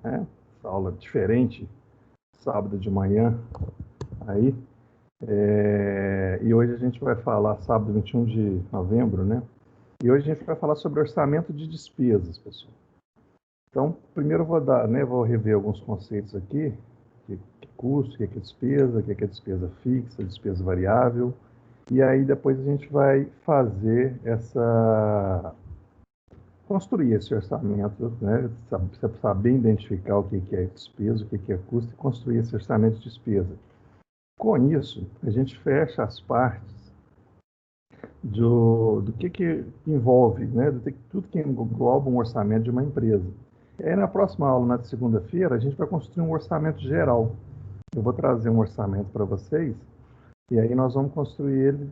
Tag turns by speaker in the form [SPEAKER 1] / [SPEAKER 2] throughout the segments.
[SPEAKER 1] né? Essa aula diferente, sábado de manhã, aí. E hoje a gente vai falar, sábado 21 de novembro, né? E hoje a gente vai falar sobre orçamento de despesas, pessoal. Então, primeiro eu vou dar, né, vou rever alguns conceitos aqui, que custo, o que é despesa, o que é despesa fixa, despesa variável, e aí depois a gente vai fazer construir esse orçamento, né, saber identificar o que é despesa, o que é custo, e construir esse orçamento de despesa. Com isso, a gente fecha as partes do que envolve, né, tudo que engloba um orçamento de uma empresa. E aí, na próxima aula, na segunda-feira, a gente vai construir um orçamento geral. Eu vou trazer um orçamento para vocês, e aí nós vamos construir ele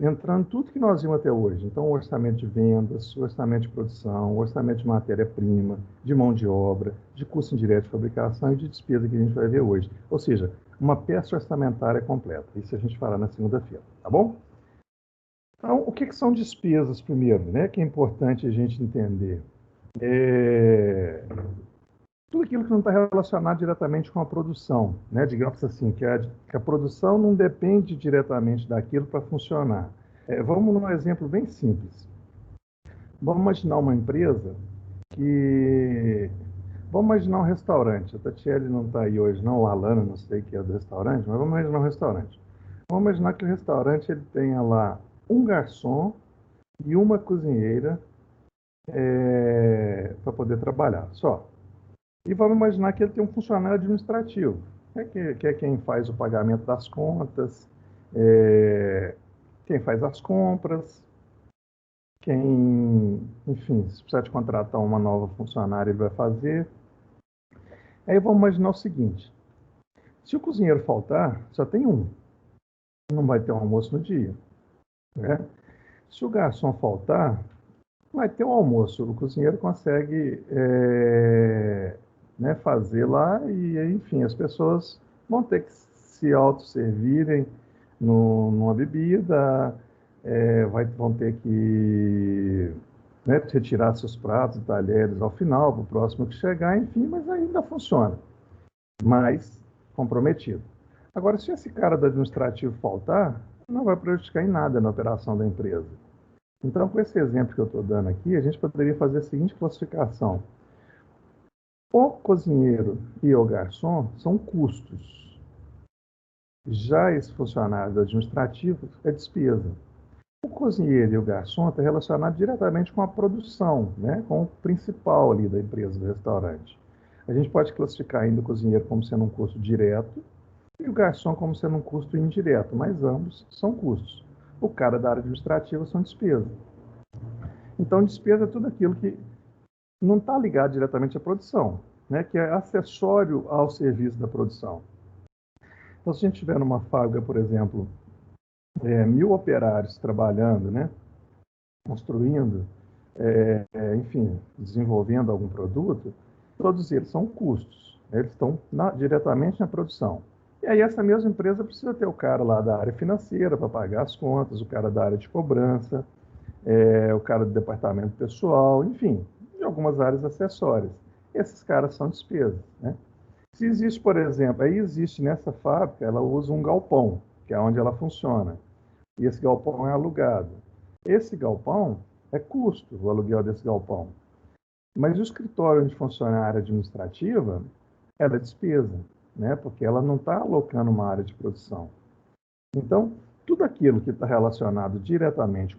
[SPEAKER 1] entrando tudo que nós vimos até hoje. Então, o orçamento de vendas, o orçamento de produção, o orçamento de matéria-prima, de mão de obra, de custo indireto de fabricação e de despesa que a gente vai ver hoje. Ou seja, uma peça orçamentária completa. Isso a gente fará na segunda-feira, tá bom? Então, o que são despesas primeiro, né? Que é importante a gente entender. Tudo aquilo que não está relacionado diretamente com a produção, né? Digamos assim, que a produção não depende diretamente daquilo para funcionar. Vamos num exemplo bem simples. Vamos imaginar uma empresa que... Vamos imaginar um restaurante. A Tatiele não está aí hoje, não, o Alana, não sei que é do restaurante, mas vamos imaginar um restaurante. Vamos imaginar que o restaurante ele tenha lá um garçom e uma cozinheira para poder trabalhar, só. E vamos imaginar que ele tem um funcionário administrativo, que é quem faz o pagamento das contas, quem faz as compras, enfim, se precisar de contratar uma nova funcionária, ele vai fazer. Aí vamos imaginar o seguinte: se o cozinheiro faltar, só tem um, não vai ter um almoço no dia, né? Se o garçom faltar, vai ter um almoço, o cozinheiro consegue né, fazer lá e, enfim, as pessoas vão ter que se autosservirem numa bebida, vão ter que, né, retirar seus pratos e talheres ao final, para o próximo que chegar, enfim, mas ainda funciona, mas comprometido. Agora, se esse cara do administrativo faltar, não vai prejudicar em nada na operação da empresa. Então, com esse exemplo que eu estou dando aqui, a gente poderia fazer a seguinte classificação. O cozinheiro e o garçom são custos. Já esse funcionário administrativo é despesa. O cozinheiro e o garçom estão relacionados diretamente com a produção, né? Com o principal ali da empresa, do restaurante. A gente pode classificar ainda o cozinheiro como sendo um custo direto e o garçom como sendo um custo indireto, mas ambos são custos. O cara da área administrativa são despesas. Então, despesa é tudo aquilo que não está ligado diretamente à produção, né? Que é acessório ao serviço da produção. Então, se a gente tiver numa fábrica, por exemplo, 1.000 operários trabalhando, né? Construindo, enfim, desenvolvendo algum produto, todos eles são custos, né? Eles estão diretamente na produção. E aí essa mesma empresa precisa ter o cara lá da área financeira para pagar as contas, o cara da área de cobrança, o cara do departamento pessoal, enfim, de algumas áreas acessórias. Esses caras são despesas, né? Se existe, por exemplo, aí existe nessa fábrica, ela usa um galpão, que é onde ela funciona, e esse galpão é alugado. Esse galpão é custo, o aluguel desse galpão. Mas o escritório onde funciona a área administrativa, ela é despesa, né? Porque ela não está alocando uma área de produção. Então, tudo aquilo que está relacionado diretamente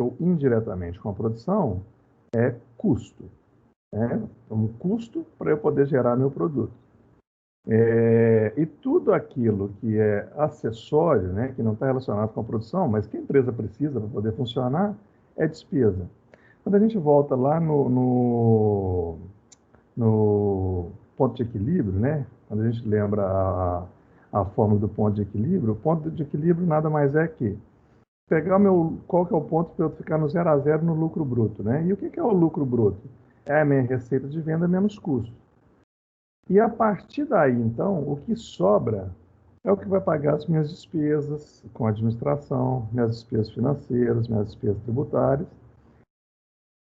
[SPEAKER 1] ou indiretamente com a produção é custo, né? Um custo para eu poder gerar meu produto. E tudo aquilo que é acessório, né, que não está relacionado com a produção, mas que a empresa precisa para poder funcionar, é despesa. Quando a gente volta lá no ponto de equilíbrio, né, quando a gente lembra a fórmula do ponto de equilíbrio, o ponto de equilíbrio nada mais é que pegar qual que é o ponto para eu ficar no 0 a 0 no lucro bruto, né? E o que é o lucro bruto? É a minha receita de venda menos custo. E a partir daí, então, o que sobra é o que vai pagar as minhas despesas com a administração, minhas despesas financeiras, minhas despesas tributárias.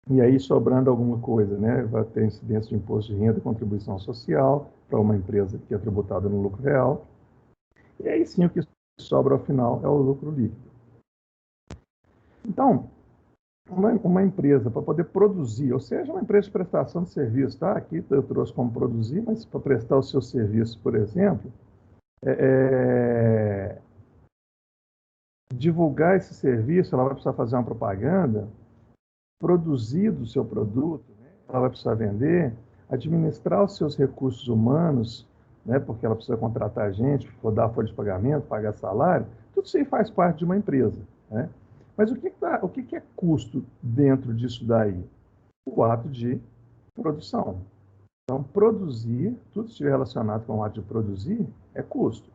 [SPEAKER 1] E aí, sobrando alguma coisa, né? Vai ter incidência de imposto de renda e contribuição social para uma empresa que é tributada no lucro real. E aí sim, o que sobra ao final é o lucro líquido. Então, uma empresa, para poder produzir, ou seja, uma empresa de prestação de serviço, tá? Aqui eu trouxe como produzir, mas para prestar o seu serviço, por exemplo, divulgar esse serviço, ela vai precisar fazer uma propaganda, produzir o seu produto, né? Ela vai precisar vender, administrar os seus recursos humanos, né? Porque ela precisa contratar gente, dar folha de pagamento, pagar salário, tudo isso aí faz parte de uma empresa, né? Mas o que é custo dentro disso daí? O ato de produção. Então, produzir, tudo que estiver relacionado com o ato de produzir, é custo.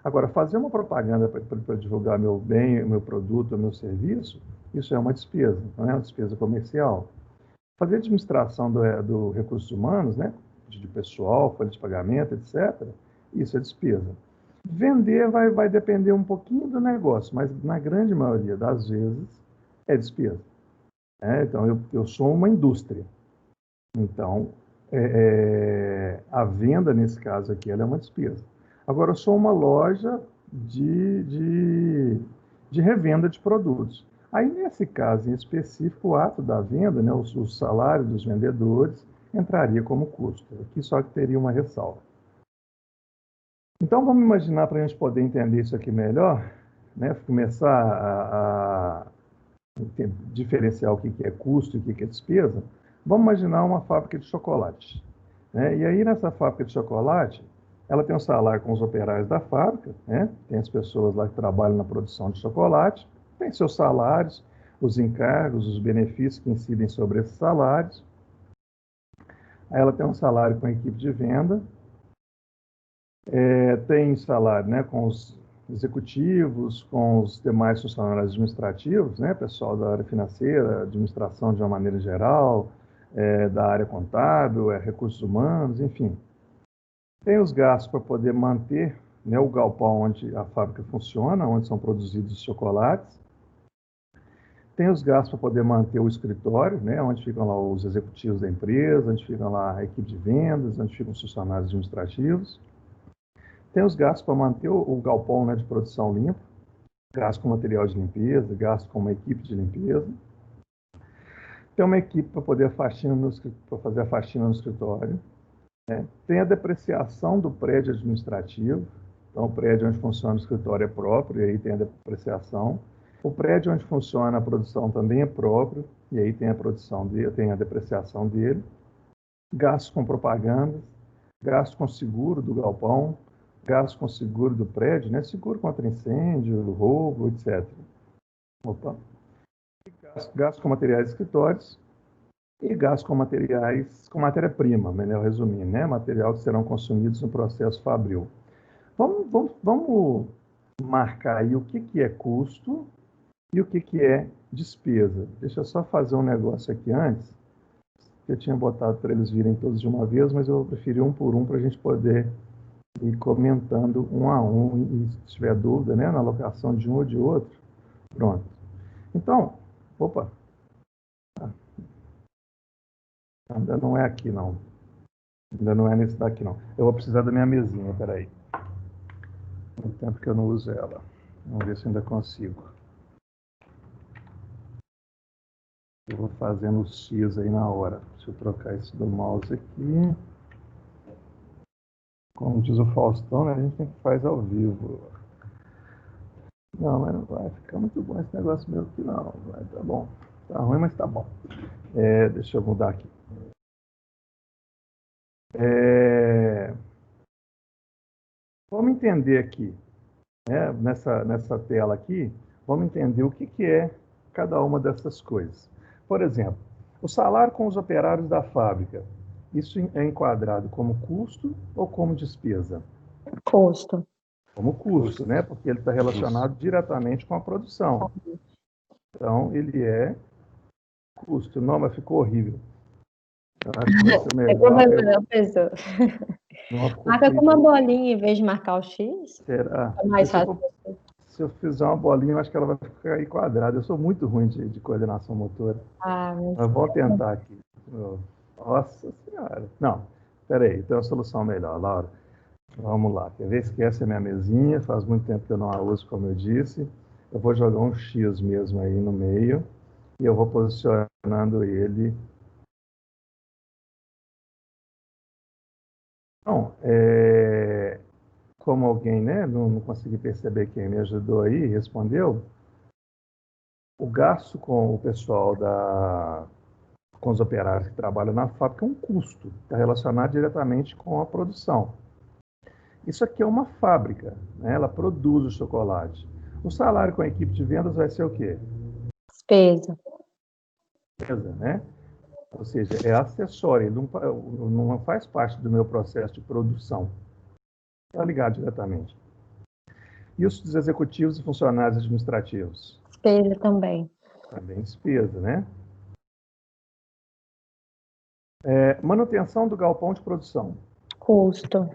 [SPEAKER 1] Agora, fazer uma propaganda para divulgar meu bem, meu produto, meu serviço, isso é uma despesa, não é uma despesa comercial. Fazer administração do recursos humanos, né, de pessoal, folha de pagamento, etc., isso é despesa. Vender vai depender um pouquinho do negócio, mas na grande maioria das vezes é despesa. Então, eu sou uma indústria. Então, a venda, nesse caso aqui, ela é uma despesa. Agora, eu sou uma loja de revenda de produtos. Aí, nesse caso em específico, o ato da venda, né, o salário dos vendedores, entraria como custo. Aqui só que teria uma ressalva. Então, vamos imaginar, para a gente poder entender isso aqui melhor, né, começar a diferenciar o que é custo e o que é despesa, vamos imaginar uma fábrica de chocolate, né? E aí, nessa fábrica de chocolate, ela tem um salário com os operários da fábrica, né? Tem as pessoas lá que trabalham na produção de chocolate, tem seus salários, os encargos, os benefícios que incidem sobre esses salários. Aí ela tem um salário com a equipe de venda, tem salário, né, com os executivos, com os demais funcionários administrativos, né, pessoal da área financeira, administração de uma maneira geral, da área contábil, recursos humanos, enfim. Tem os gastos para poder manter, né, o galpão onde a fábrica funciona, onde são produzidos os chocolates. Tem os gastos para poder manter o escritório, né, onde ficam lá os executivos da empresa, onde ficam lá a equipe de vendas, onde ficam os funcionários administrativos. Tem os gastos para manter o galpão, né, de produção limpo, gasto com material de limpeza, gasto com uma equipe de limpeza. Tem uma equipe para poder fazer a faxina no escritório. Né? Tem a depreciação do prédio administrativo. Então, o prédio onde funciona o escritório é próprio, e aí tem a depreciação. O prédio onde funciona a produção também é próprio, e aí tem a depreciação dele. Gastos com propagandas, gastos com seguro do galpão, gasto com seguro do prédio, né? Seguro contra incêndio, roubo, etc. Opa. Gasto com materiais de escritórios e gasto com materiais, com matéria-prima, melhor resumindo, né? Material que serão consumidos no processo fabril. Vamos marcar aí o que é custo e o que é despesa. Deixa eu só fazer um negócio aqui antes. Eu tinha botado para eles virem todos de uma vez, mas eu preferi um por um para a gente poder ir comentando um a um, e se tiver dúvida, né, na alocação de um ou de outro, pronto. Então, opa, ainda não é aqui não, ainda não é nesse daqui não. Eu vou precisar da minha mesinha, peraí. Tem tempo que eu não uso ela. Vamos ver se ainda consigo. Eu vou fazendo os X aí na hora. Deixa eu trocar esse do mouse aqui. Como diz o Faustão, né, a gente tem que fazer ao vivo. Não, mas não vai ficar muito bom esse negócio meu aqui, não. Vai, tá bom. Tá ruim, mas tá bom. Deixa eu mudar aqui. Vamos entender aqui, né, nessa tela aqui, vamos entender o que é cada uma dessas coisas. Por exemplo, o salário com os operários da fábrica. Isso é enquadrado como custo ou como despesa?
[SPEAKER 2] Custo.
[SPEAKER 1] Como custo, né? Porque ele está relacionado diretamente com a produção. Então, ele é custo. Não, mas ficou horrível. Eu acho que vai ser melhor. Não,
[SPEAKER 2] Marca com uma bolinha em vez de marcar o X.
[SPEAKER 1] Será?
[SPEAKER 2] É mais fácil.
[SPEAKER 1] Se eu fizer uma bolinha, eu acho que ela vai ficar aí quadrada. Eu sou muito ruim de coordenação motora. Mas vamos tentar aqui. Nossa Senhora. Não, peraí, tem uma solução melhor, Laura. Vamos lá. Quer ver? Esquece a minha mesinha. Faz muito tempo que eu não a uso, como eu disse. Eu vou jogar um X mesmo aí no meio. E eu vou posicionando ele. Então, como alguém, né, não consegui perceber quem me ajudou aí, respondeu, o gasto com o pessoal com os operários que trabalham na fábrica é um custo, está relacionado diretamente com a produção. Isso aqui é uma fábrica, né? Ela produz o chocolate. O salário com a equipe de vendas vai ser o quê?
[SPEAKER 2] Despesa.
[SPEAKER 1] Despesa, né? Ou seja, é acessório, ele não faz parte do meu processo de produção. Está ligado diretamente. E os executivos e funcionários administrativos?
[SPEAKER 2] Despesa também.
[SPEAKER 1] Também despesa, né? Manutenção do galpão de produção.
[SPEAKER 2] Custo.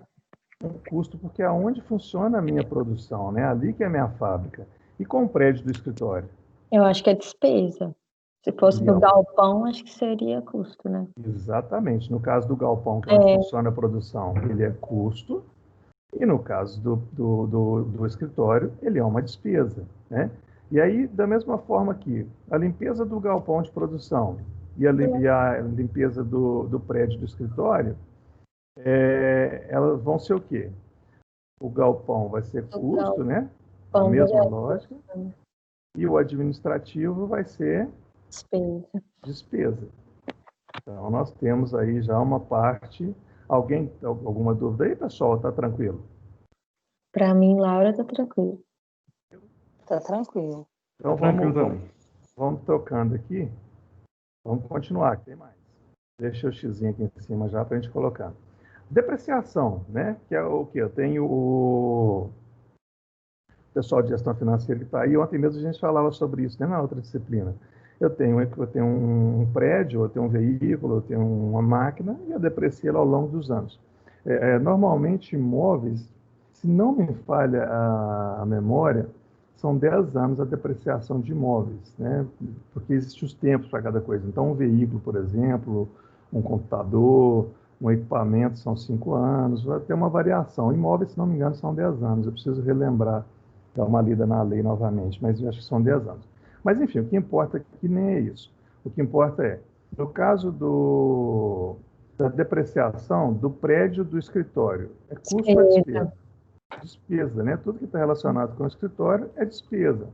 [SPEAKER 1] Um custo, porque é onde funciona a minha produção, né? Ali que é a minha fábrica. E com o prédio do escritório?
[SPEAKER 2] Eu acho que é despesa. Se fosse no galpão, acho que seria custo, né?
[SPEAKER 1] Exatamente. No caso do galpão, que é onde funciona a produção, ele é custo. E no caso do escritório, ele é uma despesa, né? E aí, da mesma forma que a limpeza do galpão de produção e a limpeza do prédio do escritório, elas vão ser o quê? O galpão vai ser custo, né? A mesma lógica. E o administrativo vai ser despesa. Então, nós temos aí já uma parte. Alguma dúvida aí, pessoal? Tá tranquilo?
[SPEAKER 2] Para mim, Laura, tá tranquilo.
[SPEAKER 3] Tá tranquilo.
[SPEAKER 1] Então, vamos tocando aqui. Vamos continuar, que tem mais. Deixa o xizinho aqui em cima já para a gente colocar. Depreciação, né? Que é o que? Eu tenho o pessoal de gestão financeira que está aí. Ontem mesmo a gente falava sobre isso, né? Na outra disciplina. Eu tenho um prédio, eu tenho um veículo, eu tenho uma máquina e eu deprecio ela ao longo dos anos. Normalmente, imóveis, se não me falha a memória, são 10 anos a depreciação de imóveis, né? Porque existem os tempos para cada coisa. Então, um veículo, por exemplo, um computador, um equipamento são 5 anos, vai ter uma variação. Imóveis, se não me engano, são 10 anos. Eu preciso relembrar, dar uma lida na lei novamente, mas eu acho que são 10 anos. Mas, enfim, o que importa aqui nem é isso. O que importa é, no caso da depreciação do prédio do escritório, é custo ou despesa? Despesa, né? Tudo que está relacionado com o escritório é despesa.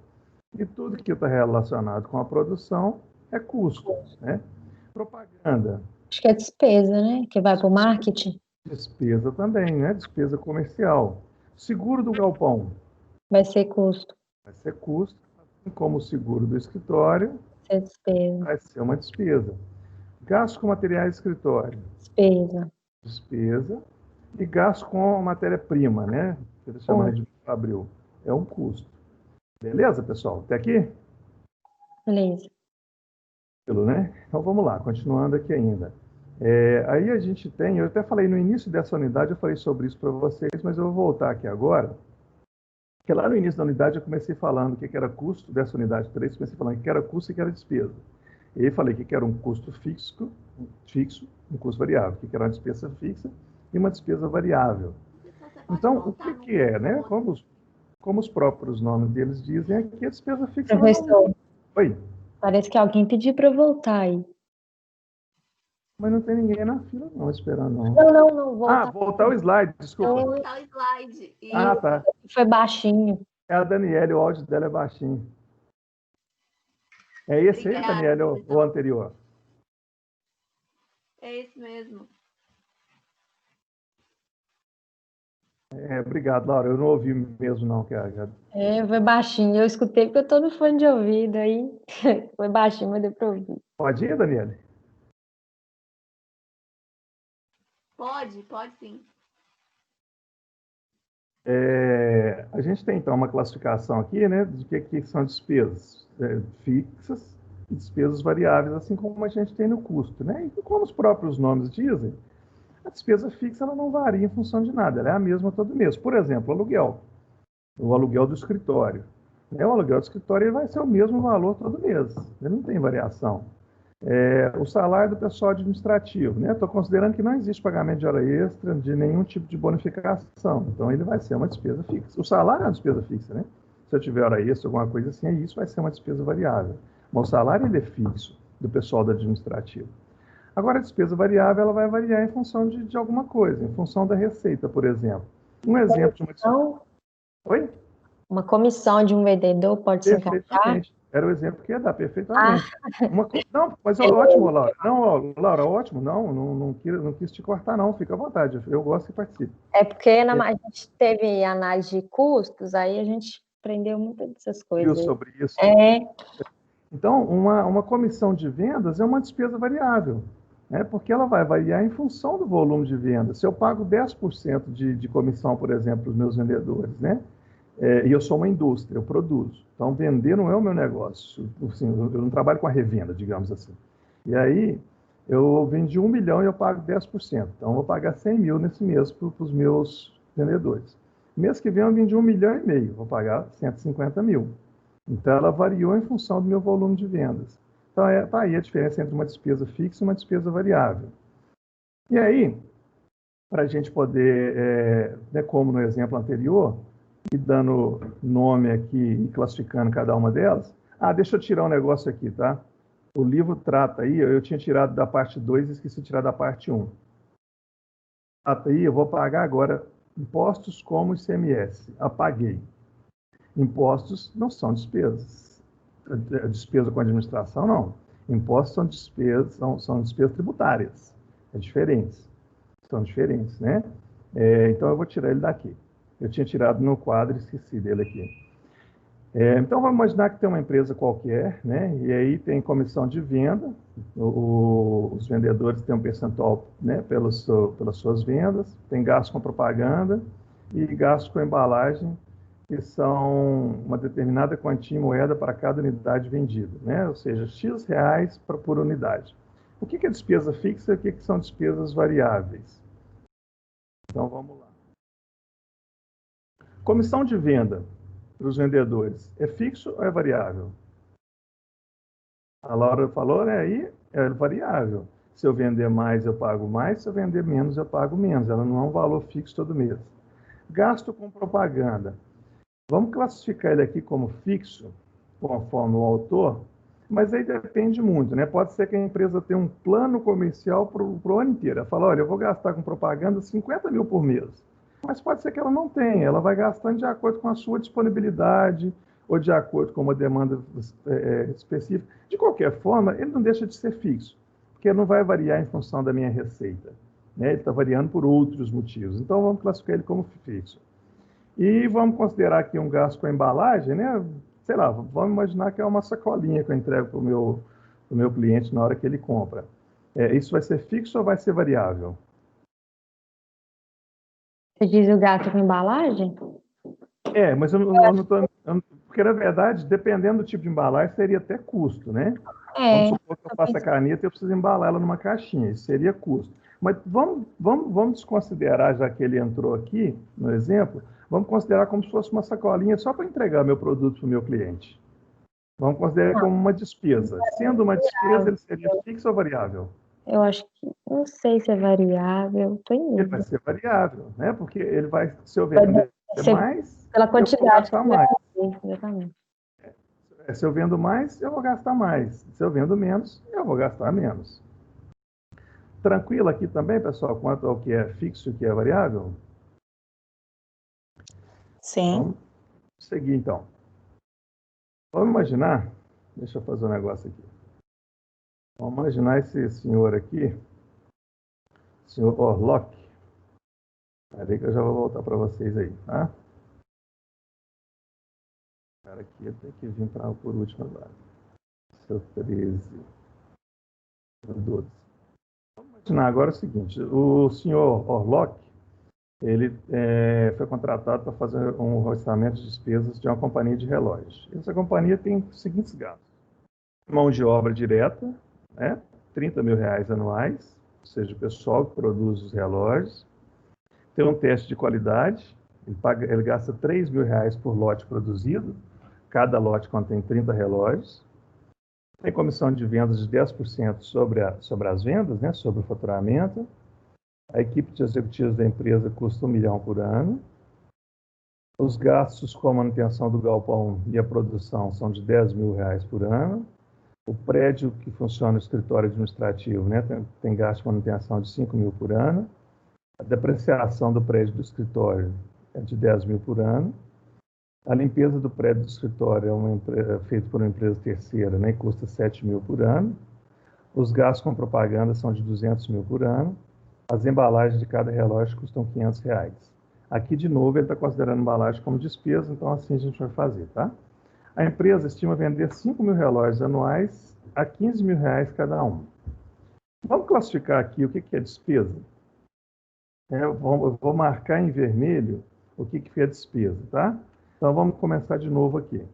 [SPEAKER 1] E tudo que está relacionado com a produção é custo, né? Propaganda.
[SPEAKER 2] Acho que é despesa, né? Que vai para o marketing.
[SPEAKER 1] Despesa também, né? Despesa comercial. Seguro do galpão.
[SPEAKER 2] Vai ser custo.
[SPEAKER 1] Vai ser custo, assim como o seguro do escritório.
[SPEAKER 2] Vai ser despesa.
[SPEAKER 1] Vai ser uma despesa. Gasto com materiais de escritório.
[SPEAKER 2] Despesa.
[SPEAKER 1] Despesa. E gasto com matéria-prima, né? Que eles chamam de fabril. É um custo. Beleza, pessoal? Até aqui?
[SPEAKER 2] Beleza.
[SPEAKER 1] Né? Então vamos lá, continuando aqui ainda. Aí a gente tem, eu até falei no início dessa unidade, eu falei sobre isso para vocês, mas eu vou voltar aqui agora. Porque lá no início da unidade eu comecei falando o que era custo dessa unidade 3, comecei falando o que era custo e o que era despesa. E aí falei que era um custo fixo, um custo variável, que era uma despesa fixa e uma despesa variável. Então, o que é, né? Como os próprios nomes deles dizem, é que a despesa fixa...
[SPEAKER 2] Professor,
[SPEAKER 1] Oi?
[SPEAKER 2] Parece que alguém pediu para eu voltar aí.
[SPEAKER 1] Mas não tem ninguém na fila, não, esperando, não.
[SPEAKER 2] Não, voltar.
[SPEAKER 1] Voltar o slide, desculpa.
[SPEAKER 4] Voltar o slide.
[SPEAKER 1] Tá.
[SPEAKER 2] Foi baixinho.
[SPEAKER 1] É a Daniele, o áudio dela é baixinho. É esse aí, Daniele, ou o anterior?
[SPEAKER 4] É esse mesmo.
[SPEAKER 1] Obrigado, Laura. Eu não ouvi mesmo, não.
[SPEAKER 2] Foi baixinho. Eu escutei porque eu tô no fone de ouvido aí. Foi baixinho, mas deu para ouvir.
[SPEAKER 1] Pode ir, Daniele?
[SPEAKER 4] Pode sim.
[SPEAKER 1] A gente tem, então, uma classificação aqui, né, de que são despesas fixas e despesas variáveis, assim como a gente tem no custo, né? E como os próprios nomes dizem, a despesa fixa ela não varia em função de nada, ela é a mesma todo mês. Por exemplo, aluguel. O aluguel do escritório. O aluguel do escritório ele vai ser o mesmo valor todo mês, ele não tem variação. O salário do pessoal administrativo, né? Estou considerando que não existe pagamento de hora extra, de nenhum tipo de bonificação, então ele vai ser uma despesa fixa. O salário é uma despesa fixa, né? Se eu tiver hora extra, alguma coisa assim, isso vai ser uma despesa variável. Mas o salário ele é fixo do pessoal do administrativo. Agora, a despesa variável ela vai variar em função de alguma coisa, em função da receita, por exemplo. Um exemplo de uma despesa...
[SPEAKER 2] Então,
[SPEAKER 1] Oi?
[SPEAKER 2] uma comissão de um vendedor pode se encaixar?
[SPEAKER 1] Perfeitamente. Era o exemplo que ia dar, perfeitamente. Não, mas ótimo, Laura. Não, Laura, ótimo. Não quis te cortar, não. Fica à vontade. Eu gosto que participe.
[SPEAKER 2] É porque a gente teve análise de custos, aí a gente aprendeu muitas dessas coisas.
[SPEAKER 1] Viu sobre isso? Então, uma comissão de vendas é uma despesa variável, né? Porque ela vai variar em função do volume de vendas. Se eu pago 10% de comissão, por exemplo, para os meus vendedores, né? E eu sou uma indústria, eu produzo. Então, vender não é o meu negócio. Assim, eu não trabalho com a revenda, digamos assim. E aí, eu vendi 1 milhão e eu pago 10%. Então, eu vou pagar 100 mil nesse mês para os meus vendedores. Mês que vem, eu vendi 1,5 milhão, vou pagar 150 mil. Então, ela variou em função do meu volume de vendas. Então, tá aí a diferença entre uma despesa fixa e uma despesa variável. E aí, para a gente poder, como no exemplo anterior, e dando nome aqui e classificando cada uma delas. Deixa eu tirar um negócio aqui, tá? O livro trata aí, eu tinha tirado da parte 2 e esqueci de tirar da parte 1. Aí eu vou pagar agora impostos como ICMS. Apaguei. Impostos não são despesas. Despesa com administração, não. Impostos são despesas tributárias. É diferente. São diferentes, né? Então eu vou tirar ele daqui. Eu tinha tirado no quadro e esqueci dele aqui. Então, vamos imaginar que tem uma empresa qualquer, né? E aí tem comissão de venda, os vendedores têm um percentual, né, pelas suas vendas, tem gasto com propaganda e gasto com embalagem, que são uma determinada quantia em moeda para cada unidade vendida, né? Ou seja, X reais por unidade. O que é despesa fixa e o que são despesas variáveis? Então, vamos lá. Comissão de venda para os vendedores, é fixo ou é variável? A Laura falou, né? Aí é variável. Se eu vender mais, eu pago mais. Se eu vender menos, eu pago menos. Ela não é um valor fixo todo mês. Gasto com propaganda. Vamos classificar ele aqui como fixo, conforme o autor, mas aí depende muito, né? Pode ser que a empresa tenha um plano comercial para o ano inteiro. Ela fala, olha, eu vou gastar com propaganda 50 mil por mês. Mas pode ser que ela não tenha, ela vai gastando de acordo com a sua disponibilidade ou de acordo com uma demanda específica. De qualquer forma, ele não deixa de ser fixo, porque ele não vai variar em função da minha receita, né? Ele está variando por outros motivos. Então, vamos classificar ele como fixo. E vamos considerar aqui um gasto com a embalagem, né? Sei lá, vamos imaginar que é uma sacolinha que eu entrego para o meu cliente na hora que ele compra. Isso vai ser fixo ou vai ser variável?
[SPEAKER 2] Você diz o gasto com embalagem?
[SPEAKER 1] Mas eu não estou... Porque, na verdade, dependendo do tipo de embalagem, seria até custo, né? Vamos supor que eu faça a caneta e eu preciso embalar ela numa caixinha. Isso seria custo. Mas vamos desconsiderar, já que ele entrou aqui, no exemplo, vamos considerar como se fosse uma sacolinha só para entregar meu produto para o meu cliente. Vamos considerar como uma despesa. Sendo uma despesa, ele seria fixo ou variável?
[SPEAKER 2] Eu acho que, não sei se é variável, estou em
[SPEAKER 1] Ele
[SPEAKER 2] dúvida.
[SPEAKER 1] vai ser variável, né? Porque ele vai, se eu vender mais,
[SPEAKER 2] pela quantidade
[SPEAKER 1] eu vou gastar mais.
[SPEAKER 2] Exatamente.
[SPEAKER 1] Se eu vendo mais, eu vou gastar mais. Se eu vendo menos, eu vou gastar menos. Tranquilo aqui também, pessoal, quanto ao que é fixo e o que é variável?
[SPEAKER 3] Sim.
[SPEAKER 1] Vamos seguir, então. Vamos imaginar, deixa eu fazer um negócio aqui. Vamos imaginar esse senhor aqui, senhor Orlock. Peraí que eu já vou voltar para vocês aí, tá? Cara, aqui eu tenho que vir para por último agora. Seu 13. Seu 12. Vamos imaginar agora o seguinte, o senhor Orlock, ele foi contratado para fazer um orçamento de despesas de uma companhia de relógios. Essa companhia tem os seguintes gastos. Mão de obra direta, né? 30 mil reais anuais, ou seja, o pessoal que produz os relógios. Tem um teste de qualidade, ele gasta 3 mil reais por lote produzido, Cada lote contém 30 relógios. Tem comissão de vendas de 10% sobre as vendas, né, sobre o faturamento. A equipe de executivos da empresa custa R$ 1 milhão por ano. Os gastos com a manutenção do galpão e a produção são de R$ 10 mil por ano. O prédio que funciona no escritório administrativo, né, tem gasto de manutenção de R$ 5 mil por ano. A depreciação do prédio do escritório é de R$ 10 mil por ano. A limpeza do prédio do escritório é feita por uma empresa terceira, né, e custa R$ 7 mil por ano. Os gastos com propaganda são de R$ 200 mil por ano. As embalagens de cada relógio custam R$ 500. Aqui, de novo, ele está considerando embalagem como despesa, então assim a gente vai fazer, tá? A empresa estima vender 5 mil relógios anuais a R$ 15 mil cada um. Vamos classificar aqui o que é despesa. Eu vou marcar em vermelho o que é despesa, tá? Então, vamos começar de novo aqui.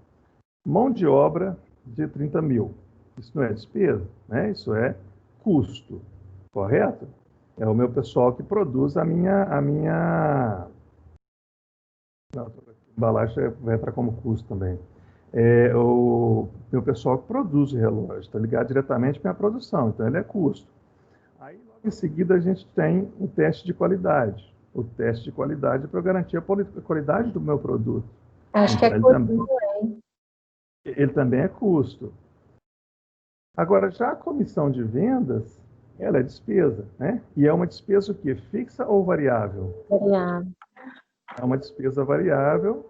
[SPEAKER 1] Mão de obra de 30 mil. Isso não é despesa, né? Isso é custo, correto? É o meu pessoal que produz a minha... Não, a embalagem vai entrar como custo também. É o meu pessoal que produz o relógio, está ligado diretamente à minha produção, então ele é custo. Aí, logo em seguida, a gente tem o teste de qualidade. O teste de qualidade é para eu garantir a qualidade do meu produto.
[SPEAKER 2] Acho que é custo.
[SPEAKER 1] Ele também é custo. Agora, já a comissão de vendas, ela é despesa, né? E é uma despesa o quê? Fixa ou variável?
[SPEAKER 2] Variável.
[SPEAKER 1] É uma despesa variável.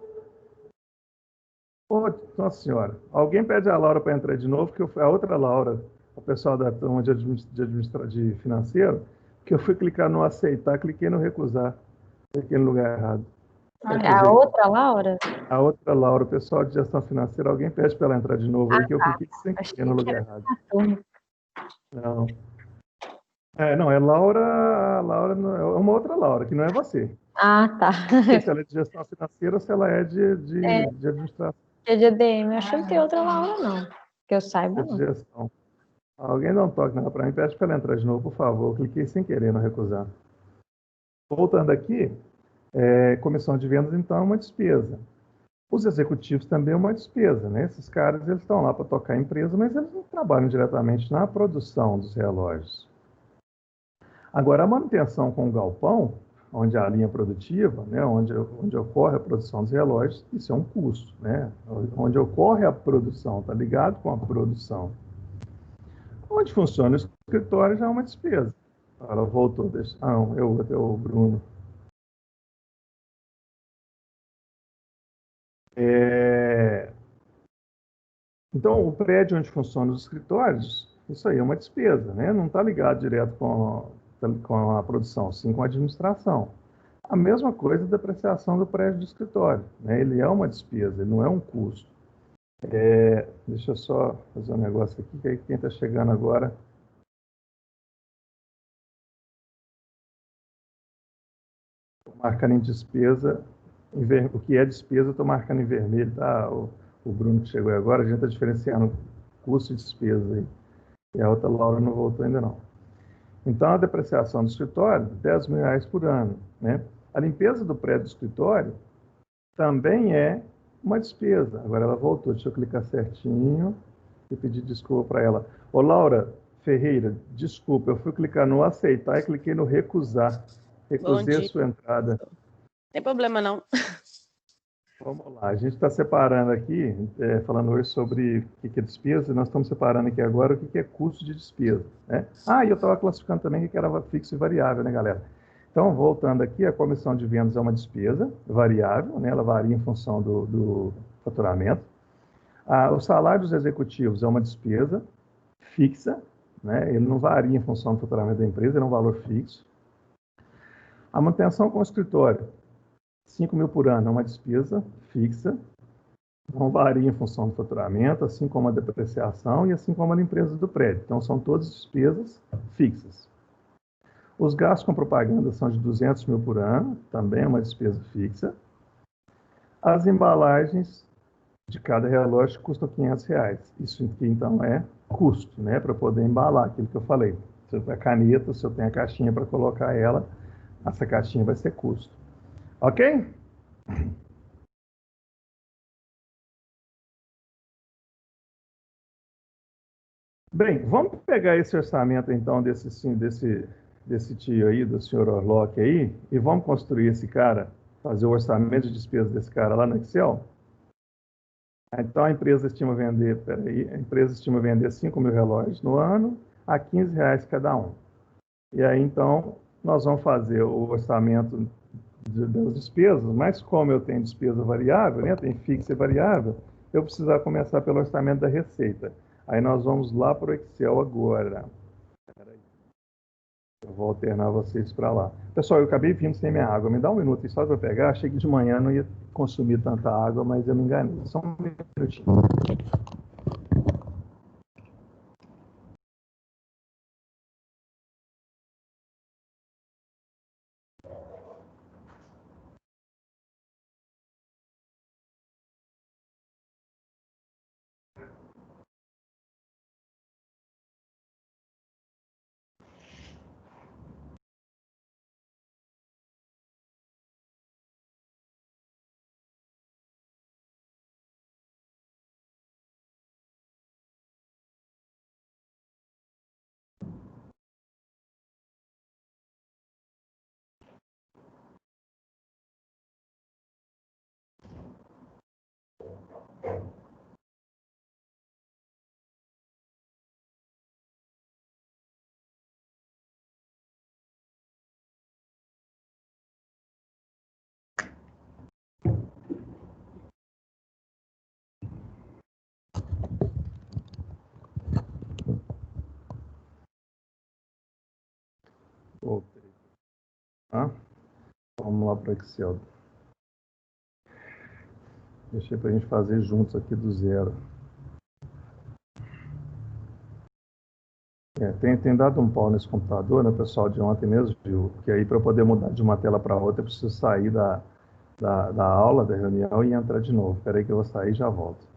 [SPEAKER 1] Oh, nossa senhora, alguém pede a Laura para entrar de novo, que a outra Laura, o pessoal da turma de financeiro, que eu fui clicar no aceitar, cliquei no recusar, cliquei no lugar errado.
[SPEAKER 2] A outra Laura?
[SPEAKER 1] A outra Laura, o pessoal de gestão financeira, alguém pede para ela entrar de novo aí, que eu cliquei sem querer no lugar errado. Não. Não, é Laura é uma outra Laura, que não é você.
[SPEAKER 2] Ah, tá.
[SPEAKER 1] Não sei se ela é de gestão financeira ou se ela é de administração.
[SPEAKER 2] É de ADM, acho que não tem outra Laura, não. Que eu saiba,
[SPEAKER 1] De
[SPEAKER 2] não.
[SPEAKER 1] gestão. Alguém dá um toque nela para mim, pede para ela entrar de novo, por favor. Eu cliquei sem querer no recusar. Voltando aqui, comissão de vendas, então, é uma despesa. Os executivos também é uma despesa, né? Esses caras, eles estão lá para tocar a empresa, mas eles não trabalham diretamente na produção dos relógios. Agora, a manutenção com o galpão, onde há a linha produtiva, né, onde ocorre a produção dos relógios, isso é um custo, né? Onde ocorre a produção, está ligado com a produção. Onde funciona o escritório já é uma despesa. Ela voltou. Não, é o Bruno. Então, o prédio onde funcionam os escritórios, isso aí é uma despesa, né? Não está ligado direto com a produção, sim com a administração. A mesma coisa da depreciação do prédio do escritório, né? Ele é uma despesa, ele não é um custo. Deixa eu só fazer um negócio aqui, que aí quem está chegando agora... Estou marcando em despesa, o que é despesa eu estou marcando em vermelho, tá? O Bruno que chegou agora, a gente está diferenciando custo e despesa aí. E a outra Laura não voltou ainda não. Então, a depreciação do escritório, R$ 10 mil por ano, né? A limpeza do prédio do escritório também é uma despesa. Agora ela voltou, deixa eu clicar certinho e pedir desculpa para ela. Ô, Laura Ferreira, desculpa, eu fui clicar no aceitar e cliquei no recusar. Recusei a sua entrada.
[SPEAKER 3] Não tem problema, não.
[SPEAKER 1] Vamos lá, a gente está separando aqui, falando hoje sobre o que é despesa, e nós estamos separando aqui agora o que é custo de despesa, né? E eu estava classificando também o que era fixo e variável, né, galera? Então, voltando aqui, a comissão de vendas é uma despesa variável, né? Ela varia em função do faturamento. O salário dos executivos é uma despesa fixa, né? Ele não varia em função do faturamento da empresa, ele é um valor fixo. A manutenção com o escritório, 5 mil por ano, é uma despesa fixa, não varia em função do faturamento, assim como a depreciação e assim como a limpeza do prédio. Então, são todas despesas fixas. Os gastos com propaganda são de 200 mil por ano, também é uma despesa fixa. As embalagens de cada relógio custam R$ 500. Isso aqui, então, é custo, né, para poder embalar aquilo que eu falei. Se eu tenho a caneta, se eu tenho a caixinha para colocar ela, essa caixinha vai ser custo. Ok? Bem, vamos pegar esse orçamento, então, desse tio aí, do senhor Orlock aí, e vamos construir esse cara, fazer o orçamento de despesas desse cara lá no Excel? Então, a empresa estima vender, peraí, a empresa estima vender 5 mil relógios no ano, a R$ 15 cada um. E aí, então, nós vamos fazer o orçamento das despesas, mas como eu tenho despesa variável, né, tem fixa e variável, eu preciso começar pelo orçamento da receita. Aí nós vamos lá para o Excel agora. Eu vou alternar vocês para lá. Pessoal, eu acabei vindo sem minha água. Me dá um minuto só para eu pegar. Achei que de manhã não ia consumir tanta água, mas eu me enganei. Só um minutinho. Voltei. Tá? Vamos lá para o Excel. Deixei para a gente fazer juntos aqui do zero. Tem dado um pau nesse computador, né? O pessoal de ontem mesmo viu, que aí para eu poder mudar de uma tela para outra, eu preciso sair da aula, da reunião e entrar de novo. Espera aí que eu vou sair e já volto.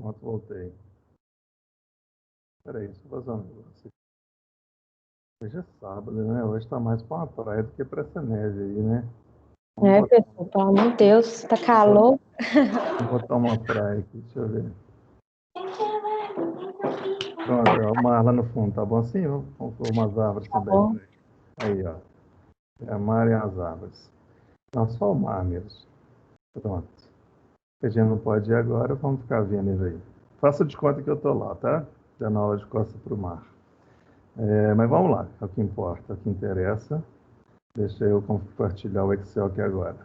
[SPEAKER 1] Pronto, voltei. Espera aí, só fazer um negócio. Hoje é sábado, né? Hoje está mais para uma praia do que para essa neve aí, né?
[SPEAKER 2] É, pessoal, pelo amor de Deus, tá calor.
[SPEAKER 1] Vamos botar uma praia aqui, deixa eu ver. Pronto, ó, o mar lá no fundo, tá bom assim? Vamos pôr umas árvores
[SPEAKER 2] Tá
[SPEAKER 1] também.
[SPEAKER 2] bom.
[SPEAKER 1] Aí, ó. É a mar e as árvores. Não, só o mar mesmo. Pronto. A gente não pode ir agora, vamos ficar vendo isso aí. Faça de conta que eu tô lá, tá? Dando aula de costa para o mar. Mas vamos lá, é o que importa, é o que interessa. Deixa eu compartilhar o Excel aqui agora.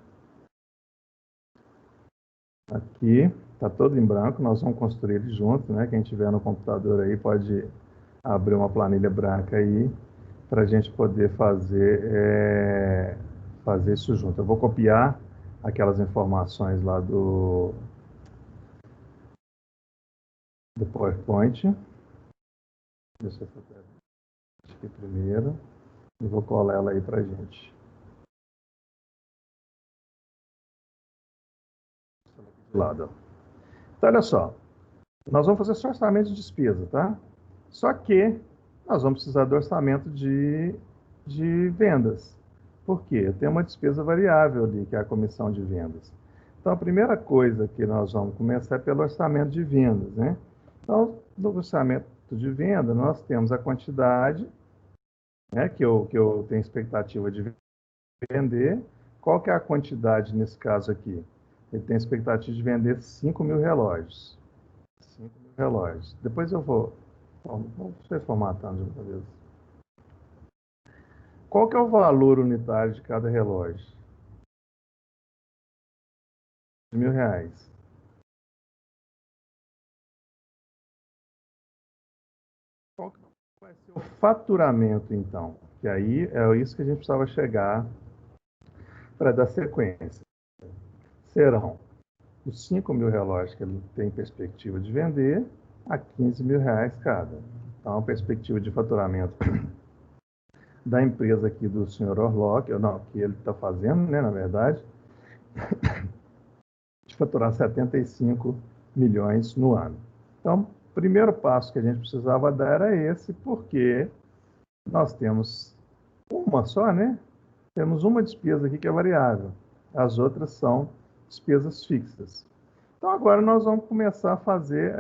[SPEAKER 1] Aqui, está todo em branco, nós vamos construir ele junto, né? Quem tiver no computador aí pode abrir uma planilha branca aí para a gente poder fazer isso junto. Eu vou copiar aquelas informações lá do PowerPoint. Deixa eu fazer aqui primeiro e vou colar ela aí para a gente. De lado. Então, olha só. Nós vamos fazer só orçamento de despesa, tá? Só que nós vamos precisar do orçamento de vendas. Por quê? Eu tenho uma despesa variável ali, que é a comissão de vendas. Então, a primeira coisa que nós vamos começar é pelo orçamento de vendas, né? Então, no orçamento de venda, nós temos a quantidade, né, que eu tenho expectativa de vender. Qual que é a quantidade nesse caso aqui? Ele tem expectativa de vender 5 mil relógios. 5 mil relógios. Depois eu vou formatando de uma vez. Qual que é o valor unitário de cada relógio? R$ 1.000. Qual que vai ser o faturamento, então? Que aí é isso que a gente precisava chegar para dar sequência. Serão os 5 mil relógios que ele tem perspectiva de vender a 15 mil reais cada. Então, a perspectiva de faturamento da empresa aqui do senhor Orlok, não, que ele está fazendo, né, na verdade, de faturar 75 milhões no ano. Então, o primeiro passo que a gente precisava dar era esse, porque nós temos uma só, né? Temos uma despesa aqui que é variável. As outras são despesas fixas. Então, agora nós vamos começar a fazer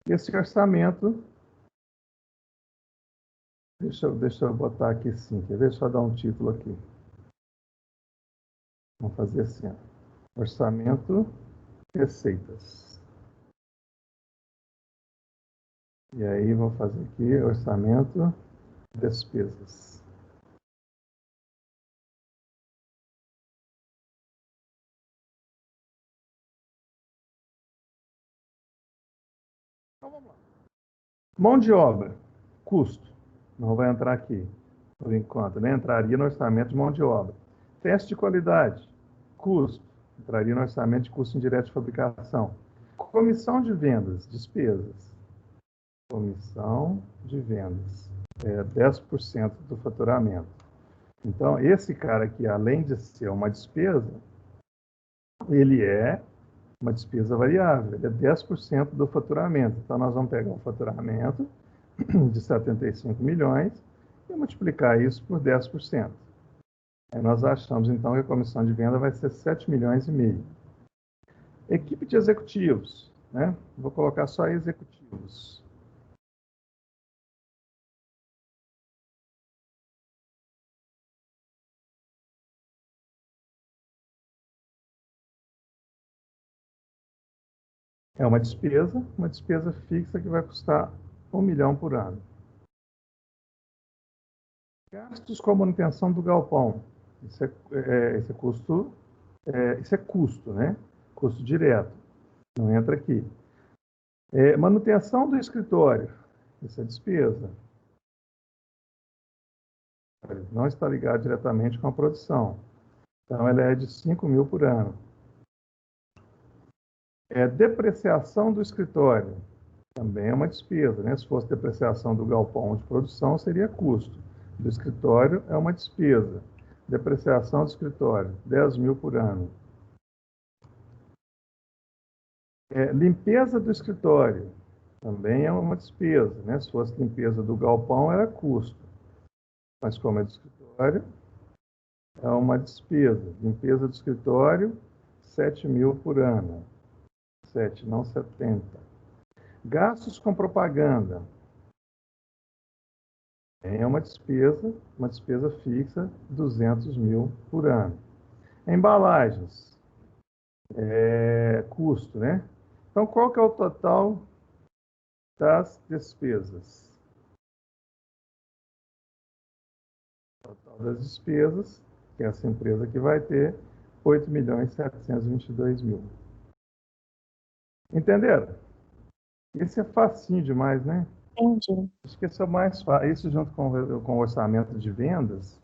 [SPEAKER 1] esse orçamento. Deixa eu botar aqui sim. Quer ver? Deixa eu dar um título aqui. Vamos fazer assim, ó. Orçamento, receitas. E aí, vou fazer aqui orçamento, despesas. Então, vamos lá. Mão de obra, custo. Não vai entrar aqui, por enquanto, né? Entraria no orçamento de mão de obra. Teste de qualidade, custo. Entraria no orçamento de custo indireto de fabricação. Comissão de vendas, despesas. Comissão de vendas, 10% do faturamento. Então, esse cara aqui, além de ser uma despesa, ele é uma despesa variável, ele é 10% do faturamento. Então, nós vamos pegar o faturamento de 75 milhões e multiplicar isso por 10%. Aí nós achamos, então, que a comissão de venda vai ser 7 milhões e meio. Equipe de executivos, né? Vou colocar só executivos. É uma despesa fixa que vai custar 1 milhão por ano. Gastos com a manutenção do galpão. Isso é custo, isso é custo, né? Custo direto. Não entra aqui. Manutenção do escritório. Isso é despesa. Não está ligado diretamente com a produção. Então, ela é de 5 mil por ano. Depreciação do escritório. Também é uma despesa, né? Se fosse depreciação do galpão de produção, seria custo. Do escritório é uma despesa. Depreciação do escritório, 10 mil por ano. Limpeza do escritório, também é uma despesa, né? Se fosse limpeza do galpão, era custo. Mas como é do escritório, é uma despesa. Limpeza do escritório, 7 mil por ano. 7, não 70. Gastos com propaganda. É uma despesa fixa, 200 mil por ano. Embalagens. Custo, né? Então, qual que é o total das despesas? O total das despesas, que essa empresa aqui vai ter, 8.722.000. Entenderam? Esse é facinho demais, né?
[SPEAKER 2] Entendi.
[SPEAKER 1] Acho que esse é o mais fácil. Isso junto com o orçamento de vendas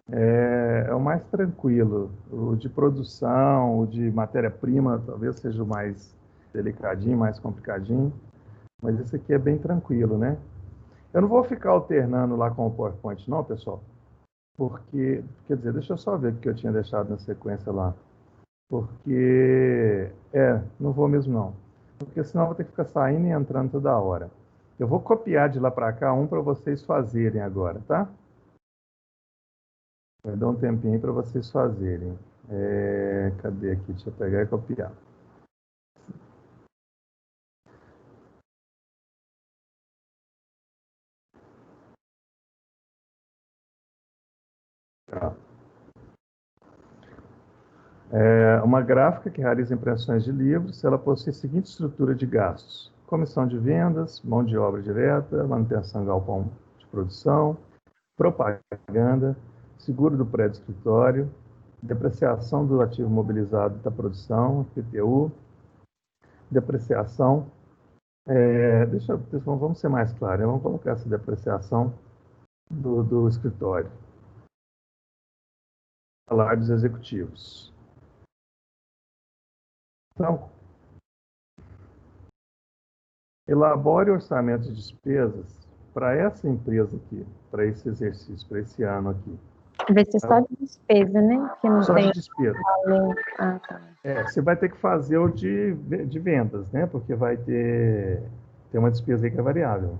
[SPEAKER 1] é o mais tranquilo. O de produção, o de matéria-prima, talvez seja o mais delicadinho, mais complicadinho. Mas esse aqui é bem tranquilo, né? Eu não vou ficar alternando lá com o PowerPoint, não, pessoal. Porque, quer dizer, deixa eu só ver o que eu tinha deixado na sequência lá. Porque, não vou mesmo não. Porque senão eu vou ter que ficar saindo e entrando toda hora. Eu vou copiar de lá para cá um para vocês fazerem agora, tá? Vai dar um tempinho para vocês fazerem. Cadê aqui? Deixa eu pegar e copiar. Tá. Uma gráfica que realiza impressões de livros, ela possui a seguinte estrutura de gastos: comissão de vendas, mão de obra direta, manutenção galpão de produção, propaganda, seguro do prédio escritório, depreciação do ativo mobilizado da produção, PTU, depreciação. Vamos ser mais claros, vamos colocar essa depreciação do escritório. salários executivos. Então, elabore orçamento de despesas para essa empresa aqui, para esse exercício, para esse ano aqui.
[SPEAKER 2] Vai ser só de despesa, né? Porque não
[SPEAKER 1] Só
[SPEAKER 2] tem
[SPEAKER 1] de despesa.
[SPEAKER 2] valor. Ah, tá.
[SPEAKER 1] Você vai ter que fazer o de vendas, né? Porque vai ter uma despesa aí que é variável.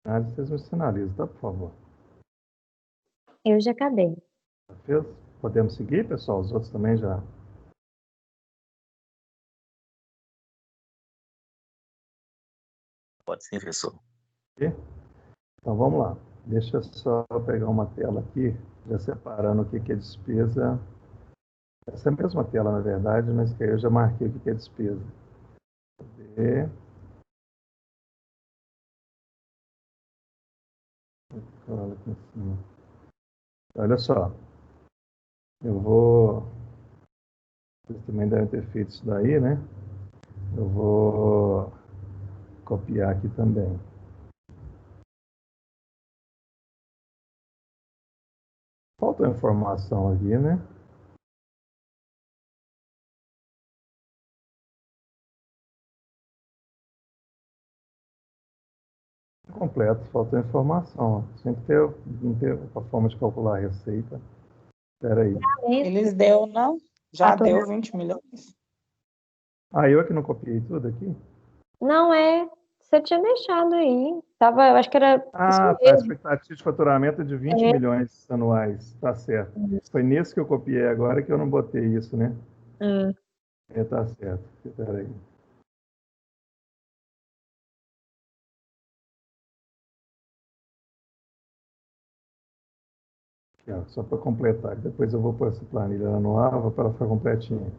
[SPEAKER 1] Vocês me sinalizam, tá, por favor?
[SPEAKER 2] Eu já acabei.
[SPEAKER 1] Fez? Podemos seguir, pessoal? Os outros também já.
[SPEAKER 5] Pode sim, professor.
[SPEAKER 1] Ok? Então vamos lá. Deixa eu só pegar uma tela aqui, já separando o que é despesa. Essa é a mesma tela, na verdade, mas que aí eu já marquei o que é despesa. E... Olha aqui em cima. Olha só, eu vou. Vocês também devem ter feito isso daí, né? Eu vou copiar aqui também. Falta informação aqui, né? Completo, faltou informação. Tinha que ter, não ter a forma de calcular a receita. Espera aí.
[SPEAKER 3] Eles deu, não? Já deu 20 milhões?
[SPEAKER 1] Ah, eu é que não copiei tudo aqui?
[SPEAKER 2] Não é. Você tinha deixado aí. Tava, eu acho que era isso
[SPEAKER 1] Ah, tá. A
[SPEAKER 2] mesmo.
[SPEAKER 1] expectativa de faturamento é de 20 milhões anuais. Tá certo. Foi nesse que eu copiei agora que eu não botei isso, né?
[SPEAKER 2] É.
[SPEAKER 1] É, tá certo. Espera aí. Aqui, ó, só para completar. Depois eu vou pôr essa planilha lá no AVA para ela ficar completinha.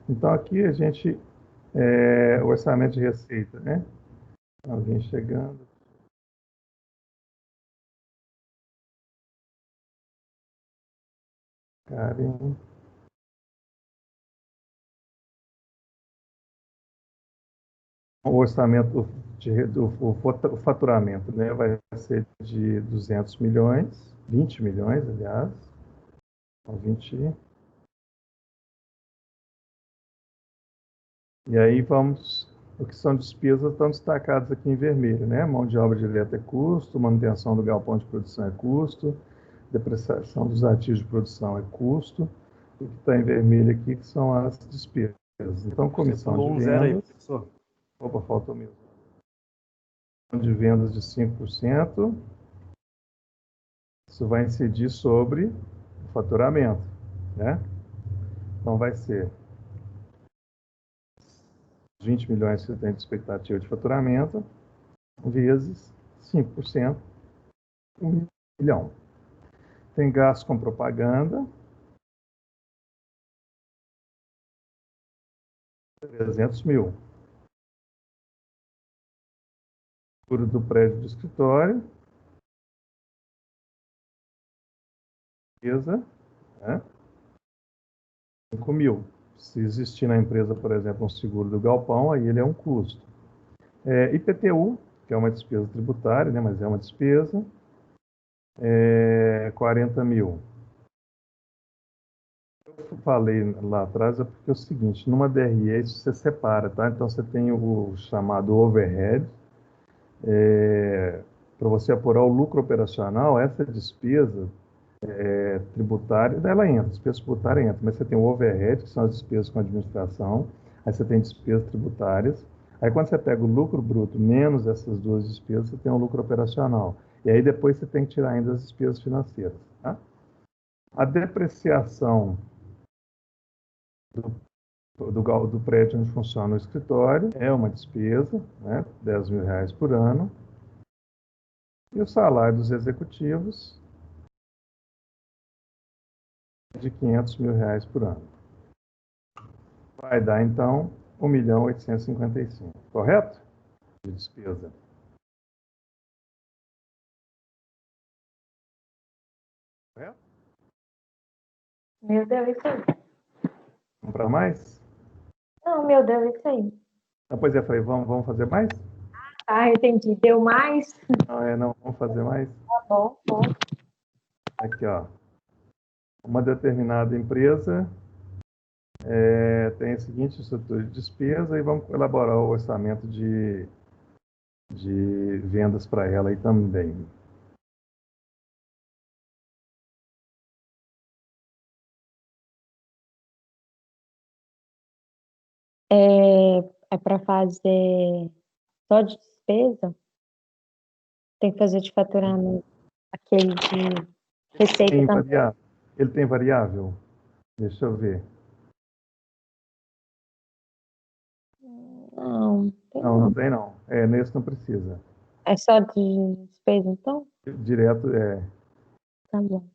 [SPEAKER 1] Então, aqui a gente, o orçamento de receita, né? Alguém chegando. Karen. O orçamento o faturamento, né? Vai ser de 200 milhões, 20 milhões, aliás. Então, 20. E aí vamos. O que são despesas estão destacadas aqui em vermelho, né? Mão de obra direta é custo, manutenção do galpão de produção é custo, depreciação dos ativos de produção é custo. O que está em vermelho aqui que são as despesas. Então, comissão de
[SPEAKER 5] zero aí,
[SPEAKER 1] vendas.
[SPEAKER 5] professor.
[SPEAKER 1] Opa, faltou mesmo. De vendas de 5%. Isso vai incidir sobre o faturamento, né? Então, vai ser 20 milhões que você tem de expectativa de faturamento, vezes 5%, 1 milhão. Tem gasto com propaganda, 300 mil. Seguro do prédio do escritório, empresa, né? 5 mil. Se existir na empresa, por exemplo, um seguro do galpão, aí ele é um custo. IPTU, que é uma despesa tributária, né, mas é uma despesa, 40 mil. Eu falei lá atrás é porque é o seguinte, numa DRE isso você separa, tá? Então você tem o chamado overhead, para você apurar o lucro operacional, essa despesa tributária, ela entra, despesa tributária entra, mas você tem o overhead, que são as despesas com administração, aí você tem despesas tributárias, aí quando você pega o lucro bruto menos essas duas despesas, você tem o lucro operacional. E aí depois você tem que tirar ainda as despesas financeiras, tá? A depreciação do prédio onde funciona o escritório é uma despesa, né, 10 mil reais por ano, e o salário dos executivos é de 500 mil reais por ano. Vai dar, então, 1.855, correto? De despesa. Correto?
[SPEAKER 2] Meu Deus, isso aí.
[SPEAKER 1] Vamos para mais?
[SPEAKER 2] Não, meu Deus, isso aí.
[SPEAKER 1] Pois é, falei, vamos fazer mais?
[SPEAKER 2] Ah, entendi. Deu mais?
[SPEAKER 1] Não, não, vamos fazer mais.
[SPEAKER 2] Tá bom, bom.
[SPEAKER 1] Aqui, ó. Uma determinada empresa tem a seguinte estrutura de despesa e vamos elaborar o orçamento de vendas para ela aí também.
[SPEAKER 2] É para fazer só de despesa? Tem que fazer de faturamento. Aquele de receita
[SPEAKER 1] Tem
[SPEAKER 2] também.
[SPEAKER 1] variável? Ele tem variável? Deixa eu ver.
[SPEAKER 2] Não, tem
[SPEAKER 1] Não, não
[SPEAKER 2] não.
[SPEAKER 1] tem não. Nesse não precisa.
[SPEAKER 2] É só de despesa, então?
[SPEAKER 1] Direto,
[SPEAKER 2] Tá bom.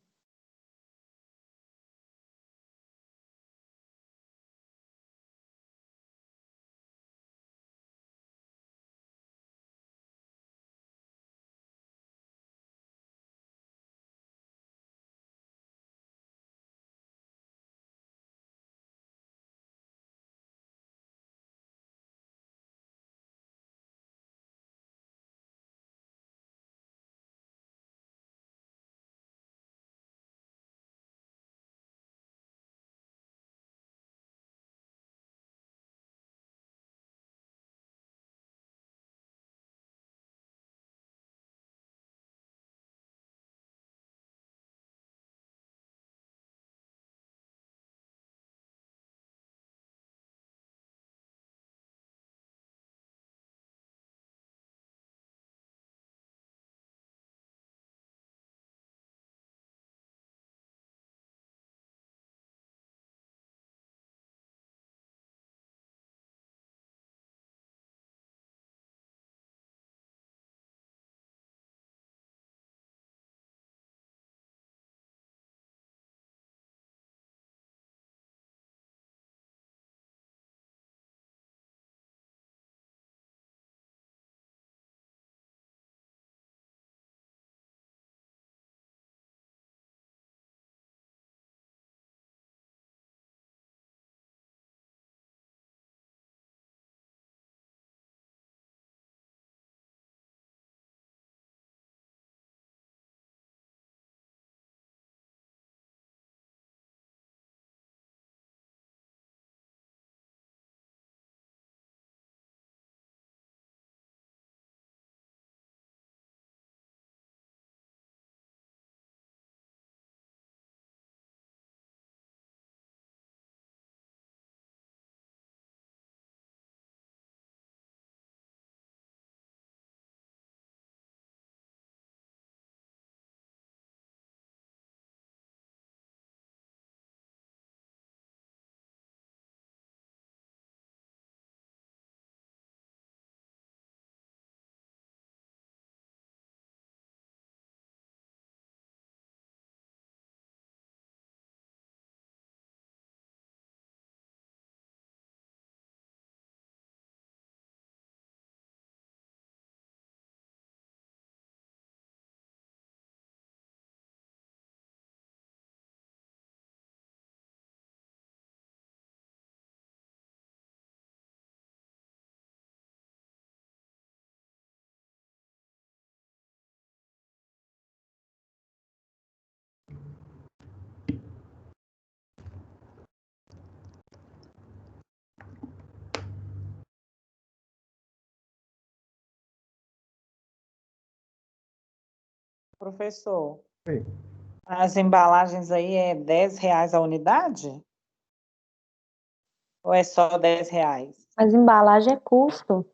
[SPEAKER 3] Professor,
[SPEAKER 1] Sim.
[SPEAKER 3] as embalagens aí é R$ 10 a unidade? Ou é só R$ 10?
[SPEAKER 2] Mas embalagem é custo.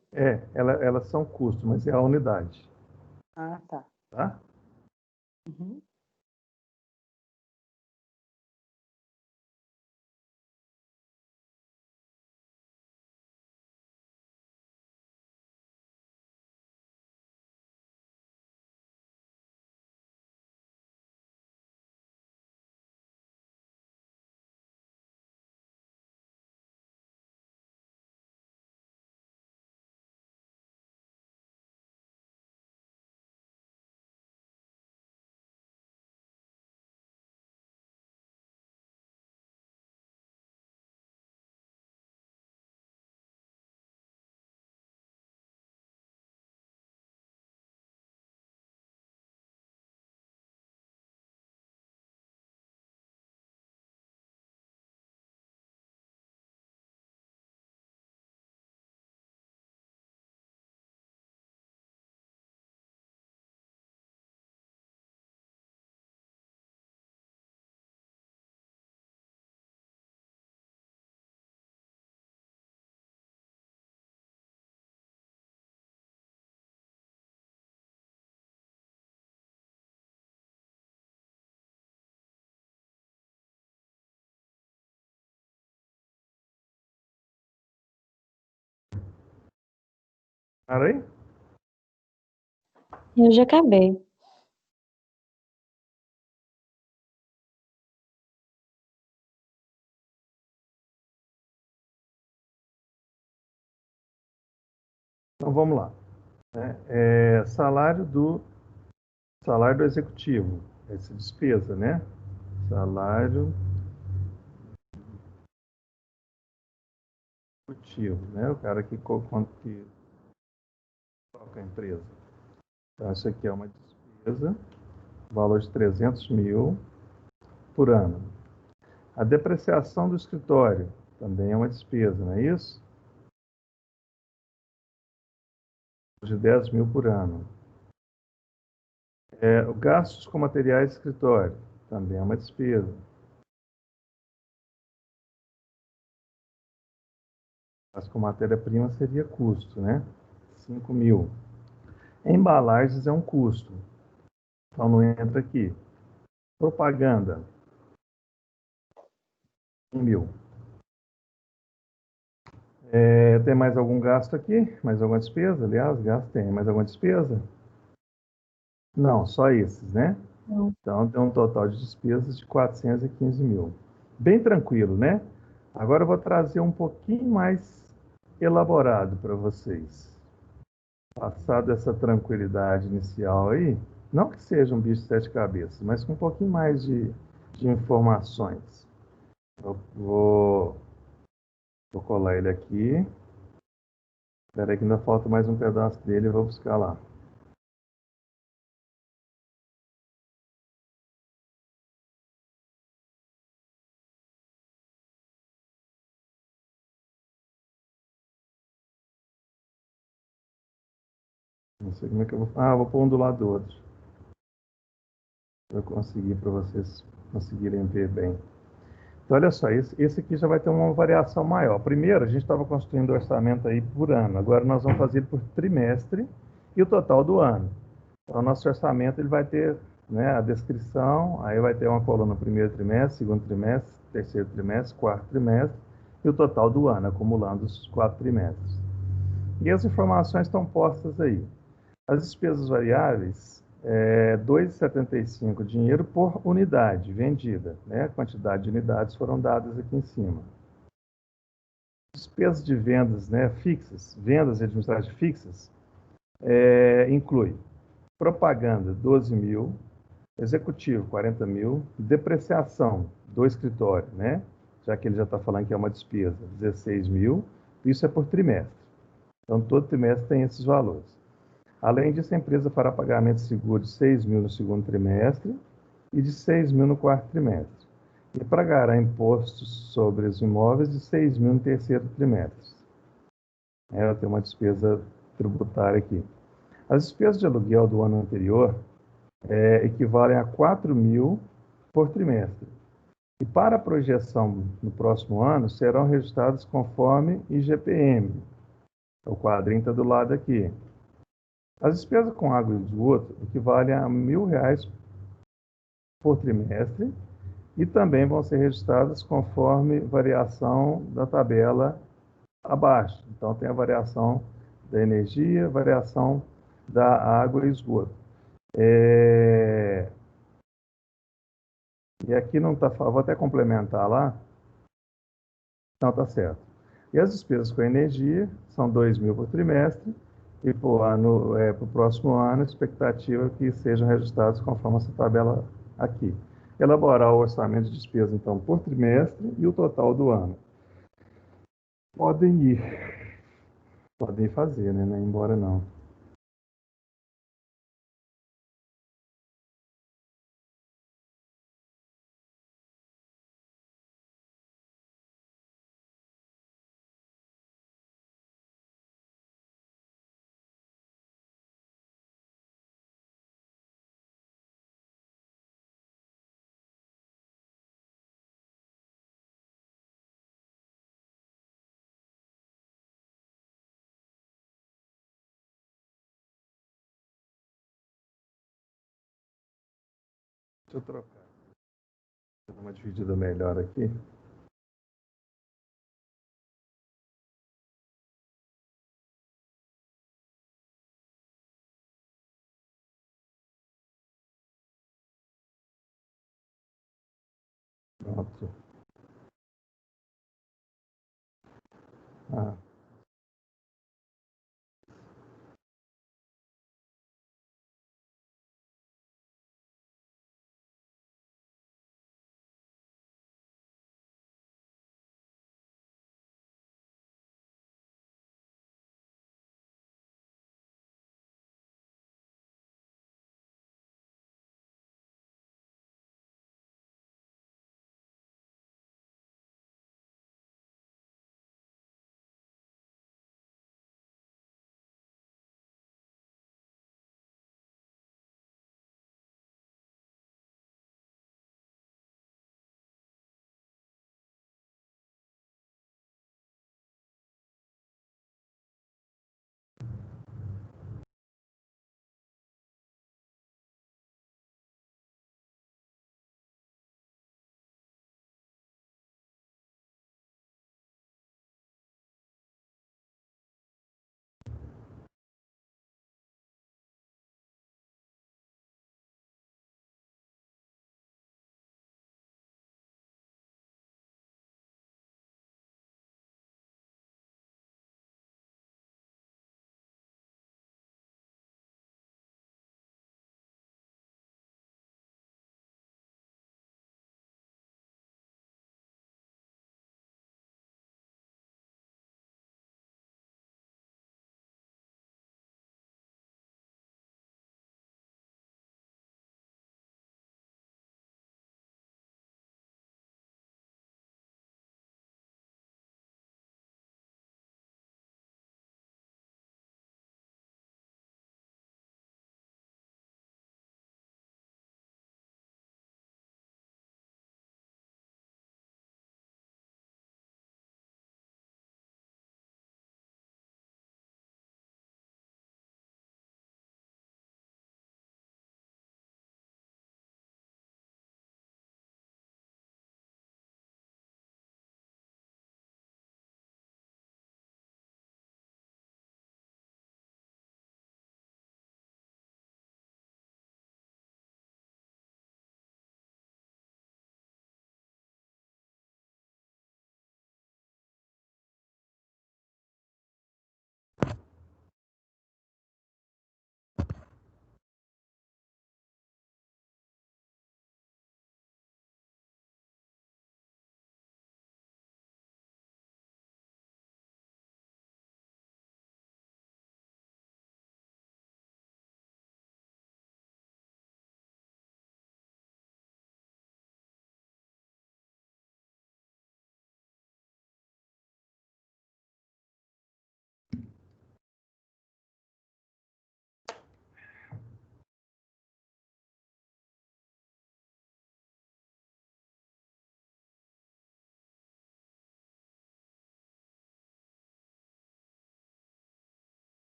[SPEAKER 1] Elas são custo, mas é a unidade,
[SPEAKER 3] Ah, tá.
[SPEAKER 1] tá?
[SPEAKER 3] Uhum.
[SPEAKER 1] Para aí?
[SPEAKER 2] Eu já acabei.
[SPEAKER 1] Então vamos lá. Salário do executivo, essa despesa, né? Salário executivo, né? O cara que toca a empresa. Então, isso aqui é uma despesa, valor de 300 mil por ano. A depreciação do escritório também é uma despesa, não é isso? De 10 mil por ano. Gastos com materiais de escritório também é uma despesa. Mas com matéria-prima seria custo, né? 5 mil. Embalagens é um custo, então não entra aqui. Propaganda, 1 mil. Tem mais algum gasto aqui? Mais alguma despesa? Aliás, gasto tem. Mais alguma despesa? Não, só esses, né?
[SPEAKER 2] Não.
[SPEAKER 1] Então, tem um total de despesas de 415 mil. Bem tranquilo, né? Agora eu vou trazer um pouquinho mais elaborado para vocês. Passado essa tranquilidade inicial aí, não que seja um bicho de sete cabeças, mas com um pouquinho mais de informações. Eu vou colar ele aqui. Espera aí que ainda falta mais um pedaço dele, eu vou buscar lá. Não sei como é que eu vou. Ah, vou pôr um do lado do outro. Para eu conseguir, para vocês conseguirem ver bem. Então, olha só, esse aqui já vai ter uma variação maior. Primeiro, a gente estava construindo o orçamento aí por ano. Agora nós vamos fazer por trimestre e o total do ano. Então, o nosso orçamento ele vai ter, né, a descrição, aí vai ter uma coluna primeiro trimestre, segundo trimestre, terceiro trimestre, quarto trimestre e o total do ano, acumulando os 4 trimestres. E as informações estão postas aí. As despesas variáveis, 2,75 dinheiro por unidade vendida, né? A quantidade de unidades foram dadas aqui em cima. Despesas de vendas, né, fixas, vendas administrativas fixas, inclui propaganda, 12 mil, executivo, 40 mil, depreciação do escritório, né? Já que ele já está falando que é uma despesa, 16 mil, isso é por trimestre. Então, todo trimestre tem esses valores. Além disso, a empresa fará pagamento de seguro de 6 mil no segundo trimestre e de 6 mil no quarto trimestre. E pagará impostos sobre os imóveis de 6 mil no terceiro trimestre. Ela tem uma despesa tributária aqui. As despesas de aluguel do ano anterior equivalem a 4.000 por trimestre. E para a projeção no próximo ano, serão registrados conforme IGPM. O quadrinho está do lado aqui. As despesas com água e esgoto equivalem a R$ 1.000 por trimestre e também vão ser registradas conforme variação da tabela abaixo. Então, tem a variação da energia, variação da água e esgoto. E aqui não está, vou até complementar lá. Não, está certo. E as despesas com energia são 2.000 por trimestre e para o próximo ano, a expectativa é que sejam registrados conforme essa tabela aqui. Elaborar o orçamento de despesa, então, por trimestre e o total do ano. Podem ir fazer, né? Não ir embora não. Deixa eu trocar. Vou dar uma dividida melhor aqui. Pronto. Ah.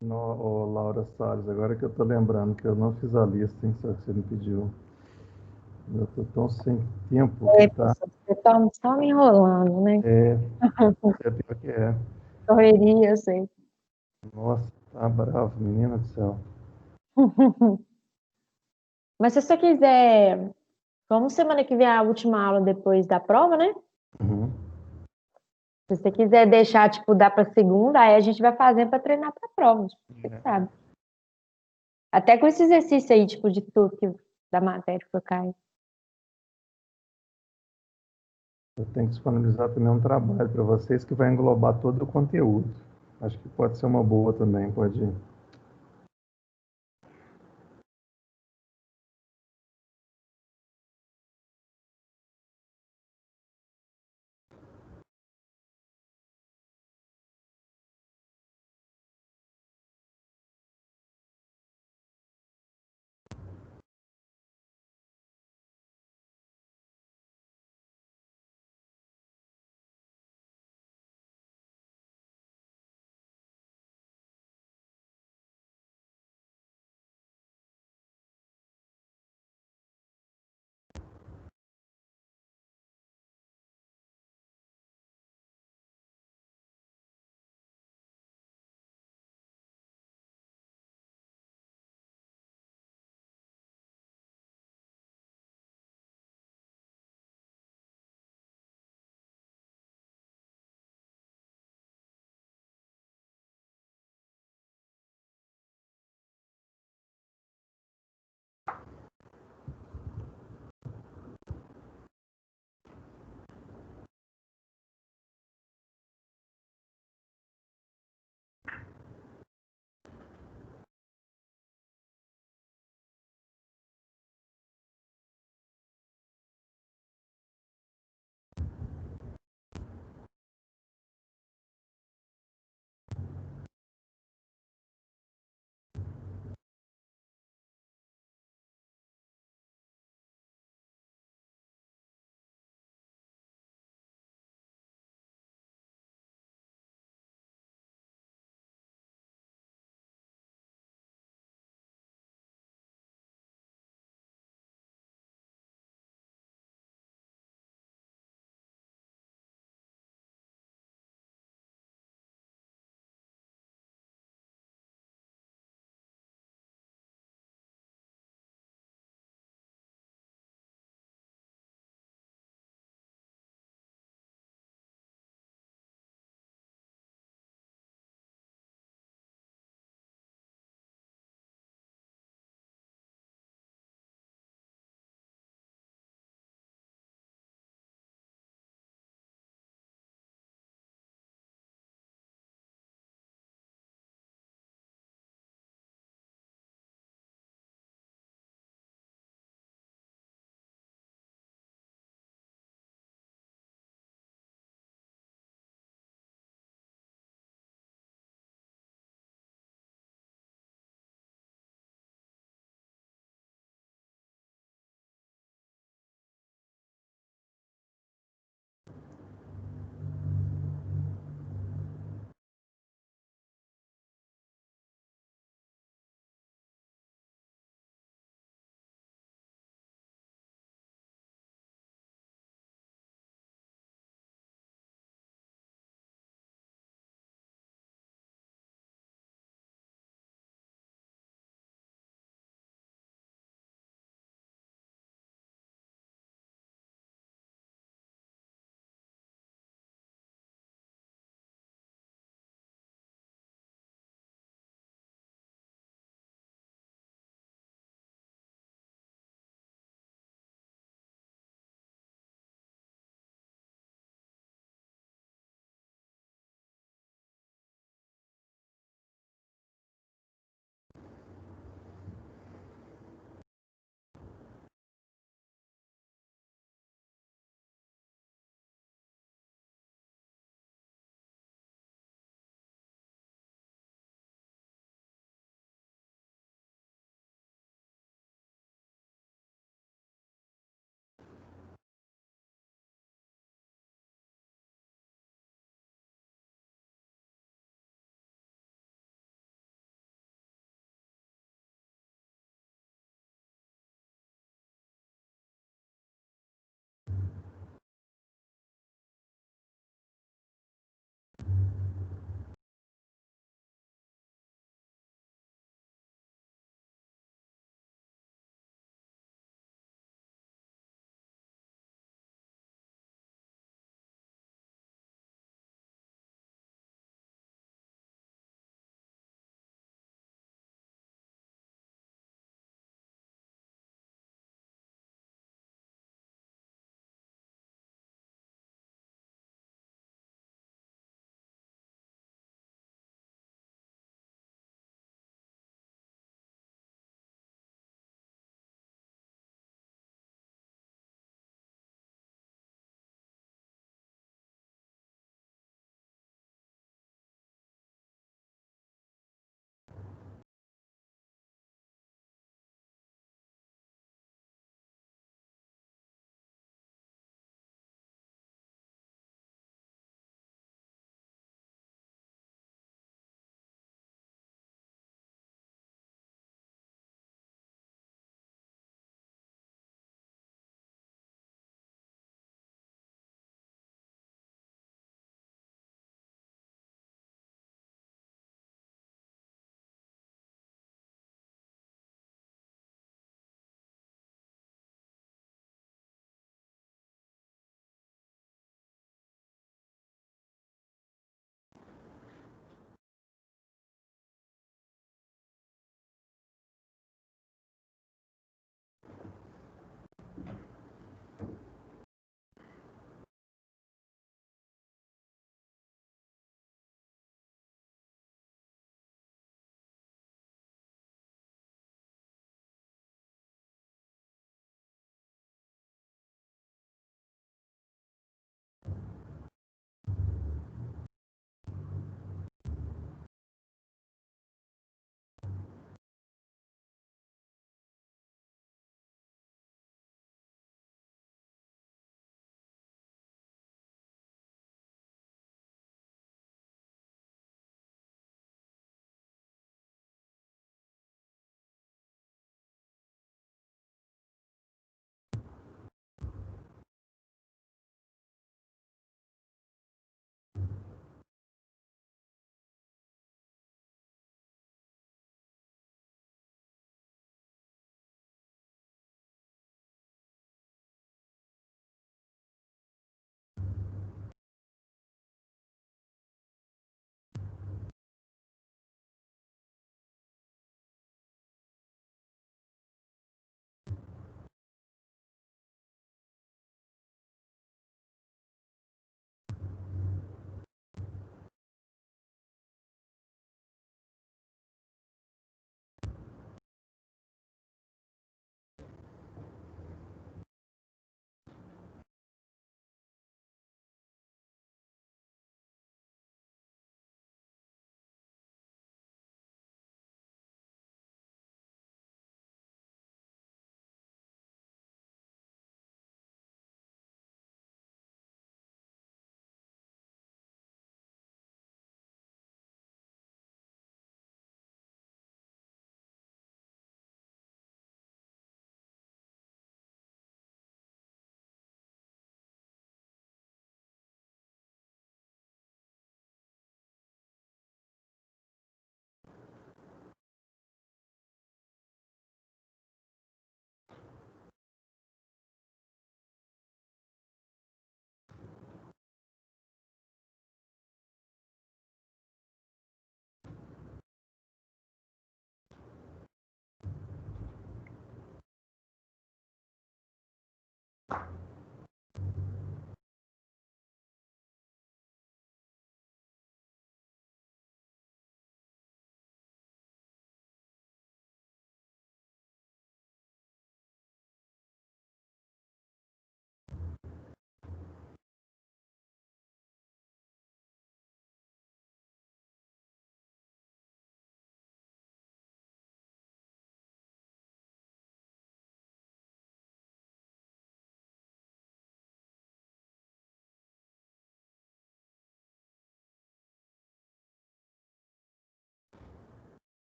[SPEAKER 1] No, ô, Laura Salles, agora que eu tô lembrando que eu não fiz a lista, hein, só que você me pediu. Eu tô tão sem tempo que
[SPEAKER 2] É,
[SPEAKER 1] tá.
[SPEAKER 2] pessoal, você tá só me enrolando, né?
[SPEAKER 1] É, é pior que é.
[SPEAKER 2] Correria, eu sei.
[SPEAKER 1] Nossa, tá bravo, menina do céu.
[SPEAKER 2] Mas se você quiser, vamos semana que vem a última aula depois da prova, né?
[SPEAKER 1] Uhum.
[SPEAKER 2] Se você quiser deixar, tipo, dar para segunda, aí a gente vai fazendo para treinar para prova, tipo, você que sabe. Até com esse exercício aí, tipo, de tudo da matéria que eu caio.
[SPEAKER 1] Eu tenho que disponibilizar também um trabalho para vocês que vai englobar todo o conteúdo. Acho que pode ser uma boa também, pode.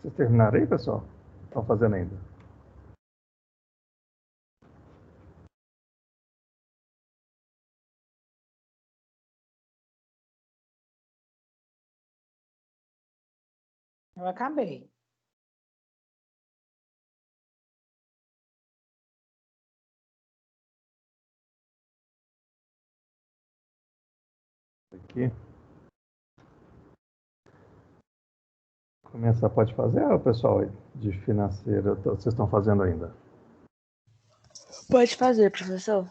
[SPEAKER 1] Vocês terminaram aí, pessoal? Estão fazendo ainda?
[SPEAKER 3] Eu acabei.
[SPEAKER 1] Aqui. Começar, pode fazer, o pessoal aí de financeira, vocês estão fazendo ainda?
[SPEAKER 5] Pode fazer, professor.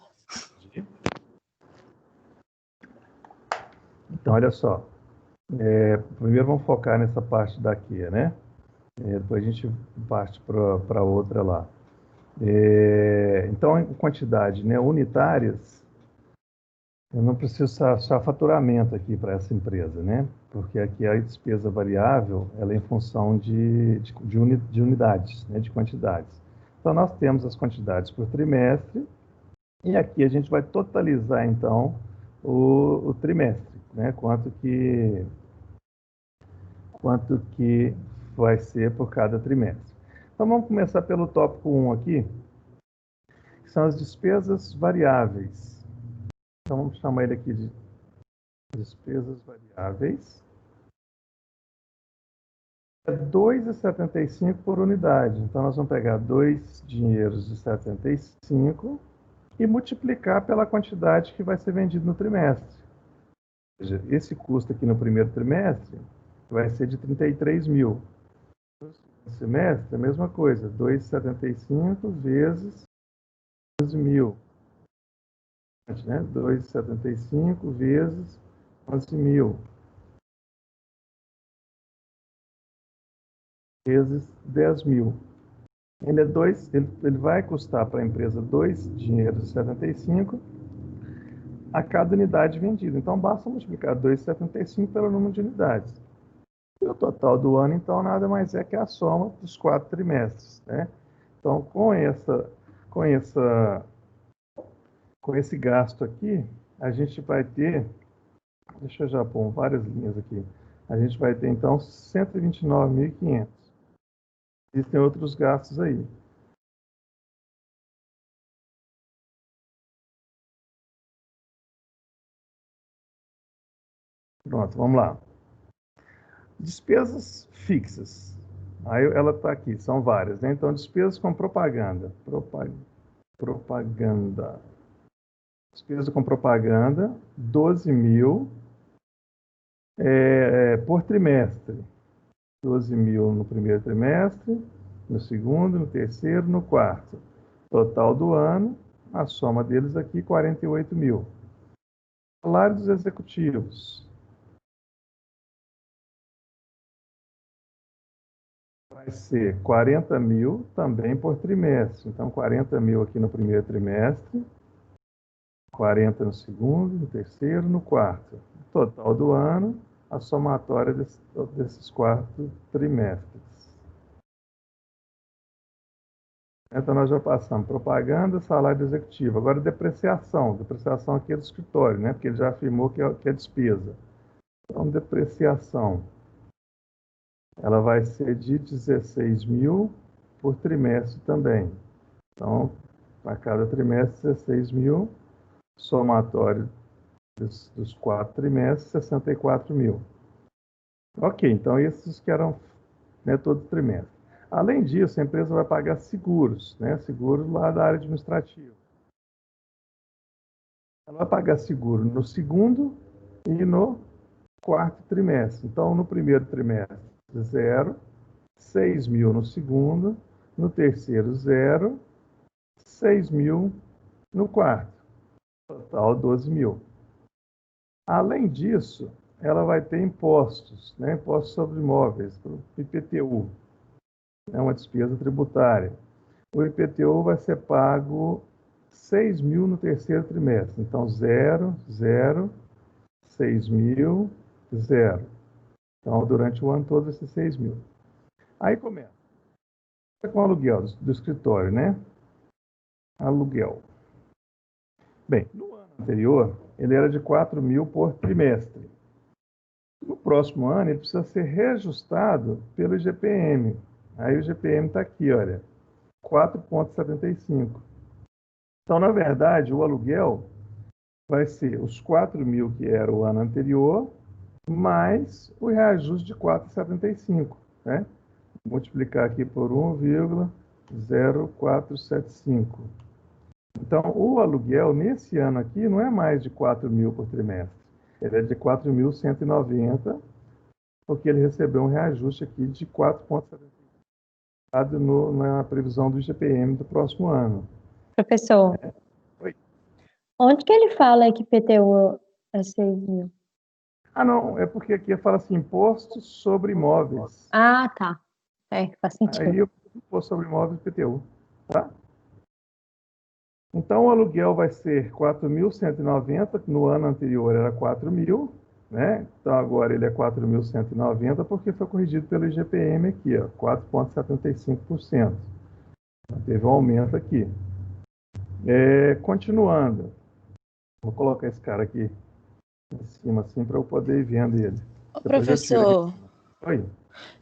[SPEAKER 1] Então, olha só. Primeiro vamos focar nessa parte daqui, né? Depois a gente parte para outra lá. Então, em quantidade, né, unitárias, eu não preciso achar faturamento aqui para essa empresa, né? Porque aqui a despesa variável ela é em função de unidades, né, de quantidades. Então, nós temos as quantidades por trimestre e aqui a gente vai totalizar, então, o trimestre, né? Quanto que vai ser por cada trimestre. Então, vamos começar pelo tópico 1 aqui, que são as despesas variáveis. Então, vamos chamar ele aqui de despesas variáveis. É 2,75 por unidade. Então, nós vamos pegar 2 dinheiros de 75 e multiplicar pela quantidade que vai ser vendido no trimestre. Ou seja, esse custo aqui no primeiro trimestre vai ser de 33 mil. No semestre, a mesma coisa, 2,75 vezes 11 mil. Né? 2,75 vezes 11 mil. Vezes 10 mil. Ele vai custar para a empresa 2 dinheiros e 75 a cada unidade vendida. Então, basta multiplicar 2,75 pelo número de unidades. E o total do ano, então, nada mais é que a soma dos 4 trimestres. Né? Então, com esse gasto aqui, a gente vai ter, deixa eu já pôr várias linhas aqui, a gente vai ter, então, 129.500. Existem outros gastos aí. Pronto, vamos lá. Despesas fixas. Aí ela está aqui, são várias, né? Então, despesas com propaganda. Propaganda. Despesa com propaganda, 12 mil por trimestre. 12 mil no primeiro trimestre, no segundo, no terceiro, no quarto. Total do ano, a soma deles aqui, 48 mil. Salário dos executivos. Vai ser 40 mil também por trimestre. Então, 40 mil aqui no primeiro trimestre, 40 no segundo, no terceiro, no quarto. Total do ano, a somatória desses 4 trimestres. Então, nós já passamos propaganda, salário executivo. Agora, depreciação. Depreciação aqui é do escritório, né? Porque ele já afirmou que é despesa. Então, depreciação. Ela vai ser de 16 mil por trimestre também. Então, a cada trimestre, 16 mil. Somatório dos 4 trimestres, 64 mil. Ok, então esses que eram, né, todo trimestre. Além disso, a empresa vai pagar seguros, né, seguros lá da área administrativa. Ela vai pagar seguro no segundo e no quarto trimestre. Então, no primeiro trimestre, 0, 6 mil no segundo, no terceiro, 0, 6 mil no quarto. Total, 12 mil. Além disso, ela vai ter impostos, né? Impostos sobre imóveis, o IPTU, é uma despesa tributária. O IPTU vai ser pago 6 mil no terceiro trimestre. Então, 0, 0, 6 mil, 0. Então, durante o ano todo, esses 6 mil. Aí começa com o aluguel do escritório, né? Aluguel. Bem, no ano anterior, ele era de 4 mil por trimestre. No próximo ano, ele precisa ser reajustado pelo IGPM. Aí o IGPM está aqui, olha, 4,75. Então, na verdade, o aluguel vai ser os 4.000 que era o ano anterior, mais o reajuste de 4,75, né? Multiplicar aqui por 1,0475. Então, o aluguel nesse ano aqui não é mais de 4.000 por trimestre. Ele é de 4.190, porque ele recebeu um reajuste aqui de 4,75 na previsão do IGPM do próximo ano.
[SPEAKER 2] Professor,
[SPEAKER 1] Oi.
[SPEAKER 2] onde que ele fala que IPTU é 6.000?
[SPEAKER 1] Ah, não, é porque aqui fala assim, impostos sobre imóveis.
[SPEAKER 2] Ah, tá. Faz sentido.
[SPEAKER 1] Aí o imposto sobre imóveis IPTU, tá? Então o aluguel vai ser 4.190, no ano anterior era 4.000, né? Então agora ele é 4.190 porque foi corrigido pelo IGPM aqui, ó, 4,75%. Teve um aumento aqui. Continuando, vou colocar esse cara aqui em cima assim para eu poder ir vendo ele.
[SPEAKER 5] Ô,
[SPEAKER 1] Depois eu tiro ele.
[SPEAKER 5] professor,
[SPEAKER 1] Oi.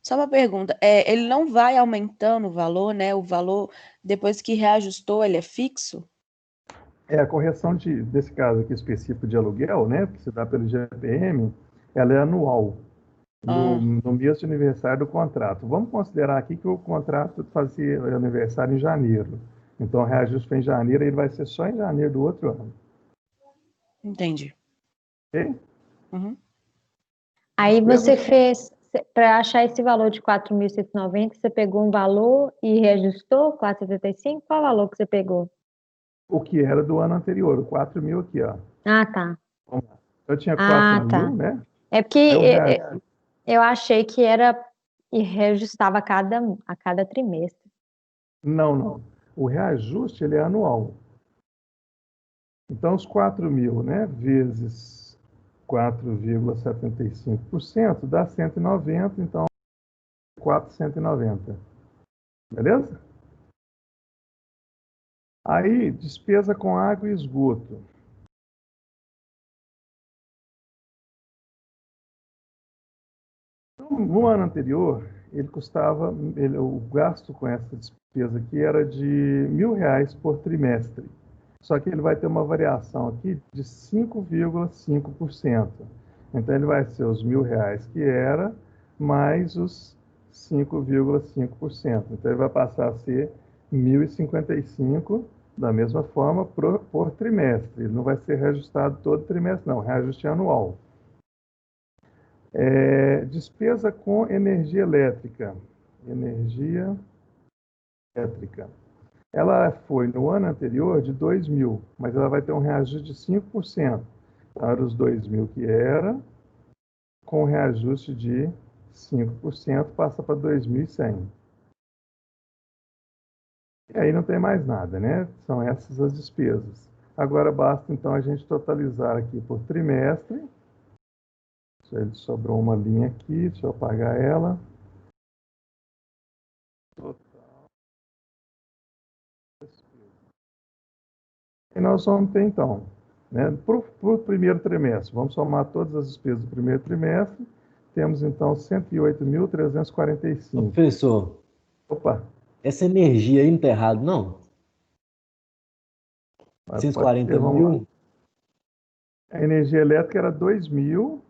[SPEAKER 5] só uma pergunta. Ele não vai aumentando o valor, né? O valor, depois que reajustou, ele é fixo?
[SPEAKER 1] A correção desse caso aqui específico de aluguel, né, que se dá pelo IGPM, ela é anual, no mês de aniversário do contrato. Vamos considerar aqui que o contrato fazia aniversário em janeiro. Então, o reajuste foi em janeiro e ele vai ser só em janeiro do outro ano.
[SPEAKER 5] Entendi.
[SPEAKER 1] Ok?
[SPEAKER 5] Uhum.
[SPEAKER 2] Aí você fez, para achar esse valor de 4.190, você pegou um valor e reajustou 4,75? Qual valor que você pegou?
[SPEAKER 1] O que era do ano anterior, o 4.000 aqui, ó.
[SPEAKER 2] Ah, tá.
[SPEAKER 1] Vamos lá. Eu tinha
[SPEAKER 2] Ah,
[SPEAKER 1] 4.000,
[SPEAKER 2] tá.
[SPEAKER 1] né?
[SPEAKER 2] É porque
[SPEAKER 1] Aí o reajuste...
[SPEAKER 2] eu achei que era e reajustava a cada trimestre.
[SPEAKER 1] Não. O reajuste, ele é anual. Então, os 4.000, né, vezes 4,75% dá 190, então 490. Beleza? Aí, despesa com água e esgoto. No ano anterior, o gasto com essa despesa aqui era de R$ 1.000 por trimestre. Só que ele vai ter uma variação aqui de 5,5%. Então, ele vai ser os R$ 1.000 que era, mais os 5,5%. Então, ele vai passar a ser 1.055, da mesma forma, por trimestre. Ele não vai ser reajustado todo trimestre, não. Reajuste anual. Despesa com energia elétrica. Energia elétrica. Ela foi no ano anterior de 2.000, mas ela vai ter um reajuste de 5%. Então, era os 2.000 que era, com reajuste de 5%, passa para 2.100. E aí não tem mais nada, né? São essas as despesas. Agora basta, então, a gente totalizar aqui por trimestre. Sobrou uma linha aqui, deixa eu apagar ela. E nós vamos ter, então, né, para o primeiro trimestre, vamos somar todas as despesas do primeiro trimestre, temos, então, 108.345.
[SPEAKER 6] Professor,
[SPEAKER 1] Opa,
[SPEAKER 6] essa energia aí não tá errado, não?
[SPEAKER 1] pode ser,
[SPEAKER 6] 140
[SPEAKER 1] vamos lá.
[SPEAKER 6] mil?
[SPEAKER 1] A energia elétrica era 2.000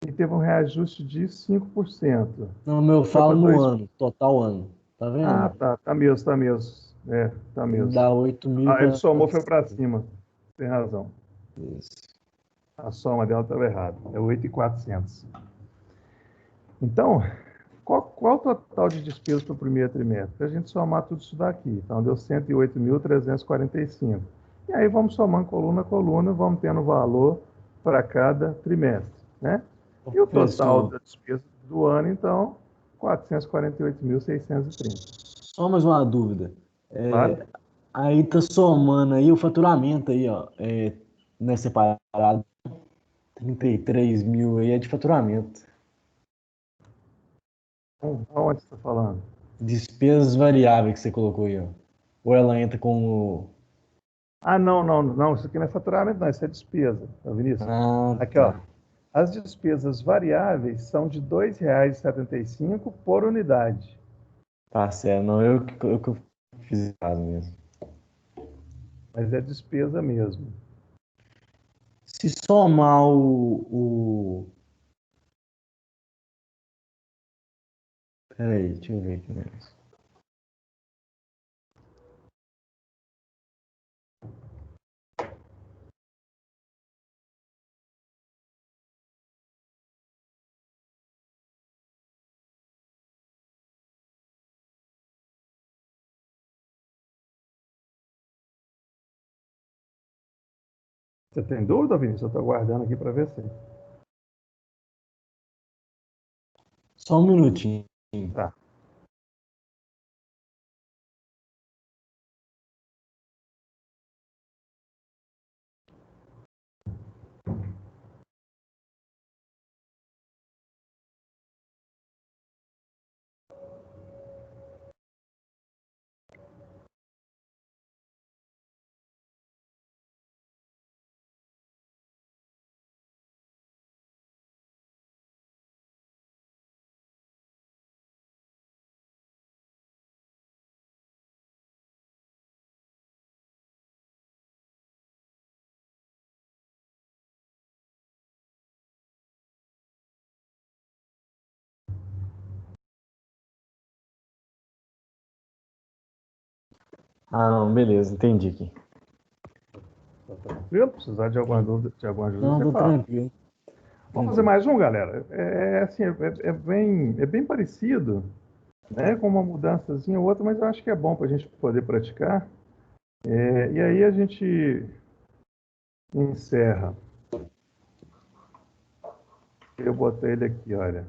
[SPEAKER 1] e teve um reajuste de 5%.
[SPEAKER 6] Não, meu, eu
[SPEAKER 1] Foi
[SPEAKER 6] falo
[SPEAKER 1] para
[SPEAKER 6] no
[SPEAKER 1] 2.
[SPEAKER 6] ano, total ano. Tá
[SPEAKER 1] Ah,
[SPEAKER 6] vendo?
[SPEAKER 1] tá mesmo, tá mesmo. Tá
[SPEAKER 6] Tem que
[SPEAKER 1] mesmo.
[SPEAKER 6] dar 8.000
[SPEAKER 1] Ah, ele
[SPEAKER 6] para...
[SPEAKER 1] somou, foi para cima. Tem razão.
[SPEAKER 6] Isso.
[SPEAKER 1] A soma dela estava errada. É 8.400. Então, qual o total de despesas para o primeiro trimestre? A gente somar tudo isso daqui. Então, deu 108.345. E aí, vamos somando coluna a coluna, vamos tendo valor para cada trimestre, né? E o total
[SPEAKER 6] Professor,
[SPEAKER 1] da despesa do ano, então, 448.630.
[SPEAKER 6] só mais uma dúvida.
[SPEAKER 1] Vale?
[SPEAKER 6] Aí tá somando aí o faturamento aí, ó. Não é separado. 33 mil aí é de faturamento.
[SPEAKER 1] Aonde você está falando?
[SPEAKER 6] Despesas variáveis que você colocou aí, ó. Ou ela entra com o...
[SPEAKER 1] Ah, não. Isso aqui não é faturamento, não. Isso é despesa, tá, Vinícius?
[SPEAKER 6] Ah,
[SPEAKER 1] Aqui, ó.
[SPEAKER 6] tá.
[SPEAKER 1] As despesas variáveis são de R$ 2,75 por unidade.
[SPEAKER 6] Tá certo, não, eu que fiz errado mesmo.
[SPEAKER 1] Mas é despesa mesmo.
[SPEAKER 6] Se somar o... Peraí, deixa eu ver aqui o negócio.
[SPEAKER 1] Você tem dúvida, Vinícius? Eu estou aguardando aqui para ver se.
[SPEAKER 6] Só um minutinho.
[SPEAKER 1] Tá.
[SPEAKER 6] Ah, não, beleza, entendi aqui.
[SPEAKER 1] Tá tranquilo? Precisar de alguma dúvida, de alguma ajuda,
[SPEAKER 6] Não,
[SPEAKER 1] você
[SPEAKER 6] tô
[SPEAKER 1] fala.
[SPEAKER 6] tranquilo.
[SPEAKER 1] Vamos fazer mais um, galera. Assim, é bem parecido, né? Com uma mudançazinha ou outra, mas eu acho que é bom para a gente poder praticar. E aí a gente encerra. Eu botei ele aqui, olha.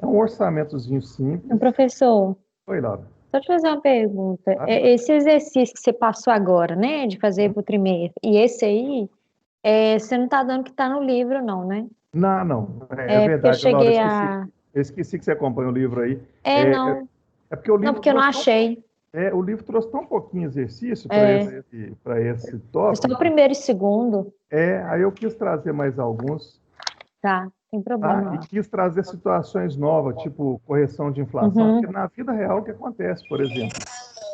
[SPEAKER 1] É um orçamentozinho simples.
[SPEAKER 2] Professor,
[SPEAKER 1] Oi, Laura.
[SPEAKER 2] só te fazer uma pergunta.
[SPEAKER 1] Ah,
[SPEAKER 2] Esse exercício que você passou agora, né, de fazer para o trimestre, e esse aí, você não está dando que está no livro, não, né?
[SPEAKER 1] Não, não. É
[SPEAKER 2] Porque eu
[SPEAKER 1] verdade, Laura.
[SPEAKER 2] cheguei a.
[SPEAKER 1] Eu esqueci que você acompanha o livro aí.
[SPEAKER 2] Não.
[SPEAKER 1] É porque o
[SPEAKER 2] Não,
[SPEAKER 1] livro
[SPEAKER 2] porque eu não
[SPEAKER 1] trouxe
[SPEAKER 2] achei.
[SPEAKER 1] o livro trouxe tão pouquinho exercício
[SPEAKER 2] É,
[SPEAKER 1] para esse
[SPEAKER 2] foi só o
[SPEAKER 1] tópico.
[SPEAKER 2] primeiro e segundo.
[SPEAKER 1] Aí eu quis trazer mais alguns,
[SPEAKER 2] Tá, sem
[SPEAKER 1] tá?
[SPEAKER 2] problema
[SPEAKER 1] E
[SPEAKER 2] não.
[SPEAKER 1] quis trazer situações novas, tipo correção de inflação,
[SPEAKER 2] Uhum.
[SPEAKER 1] porque na vida real o que acontece, por exemplo,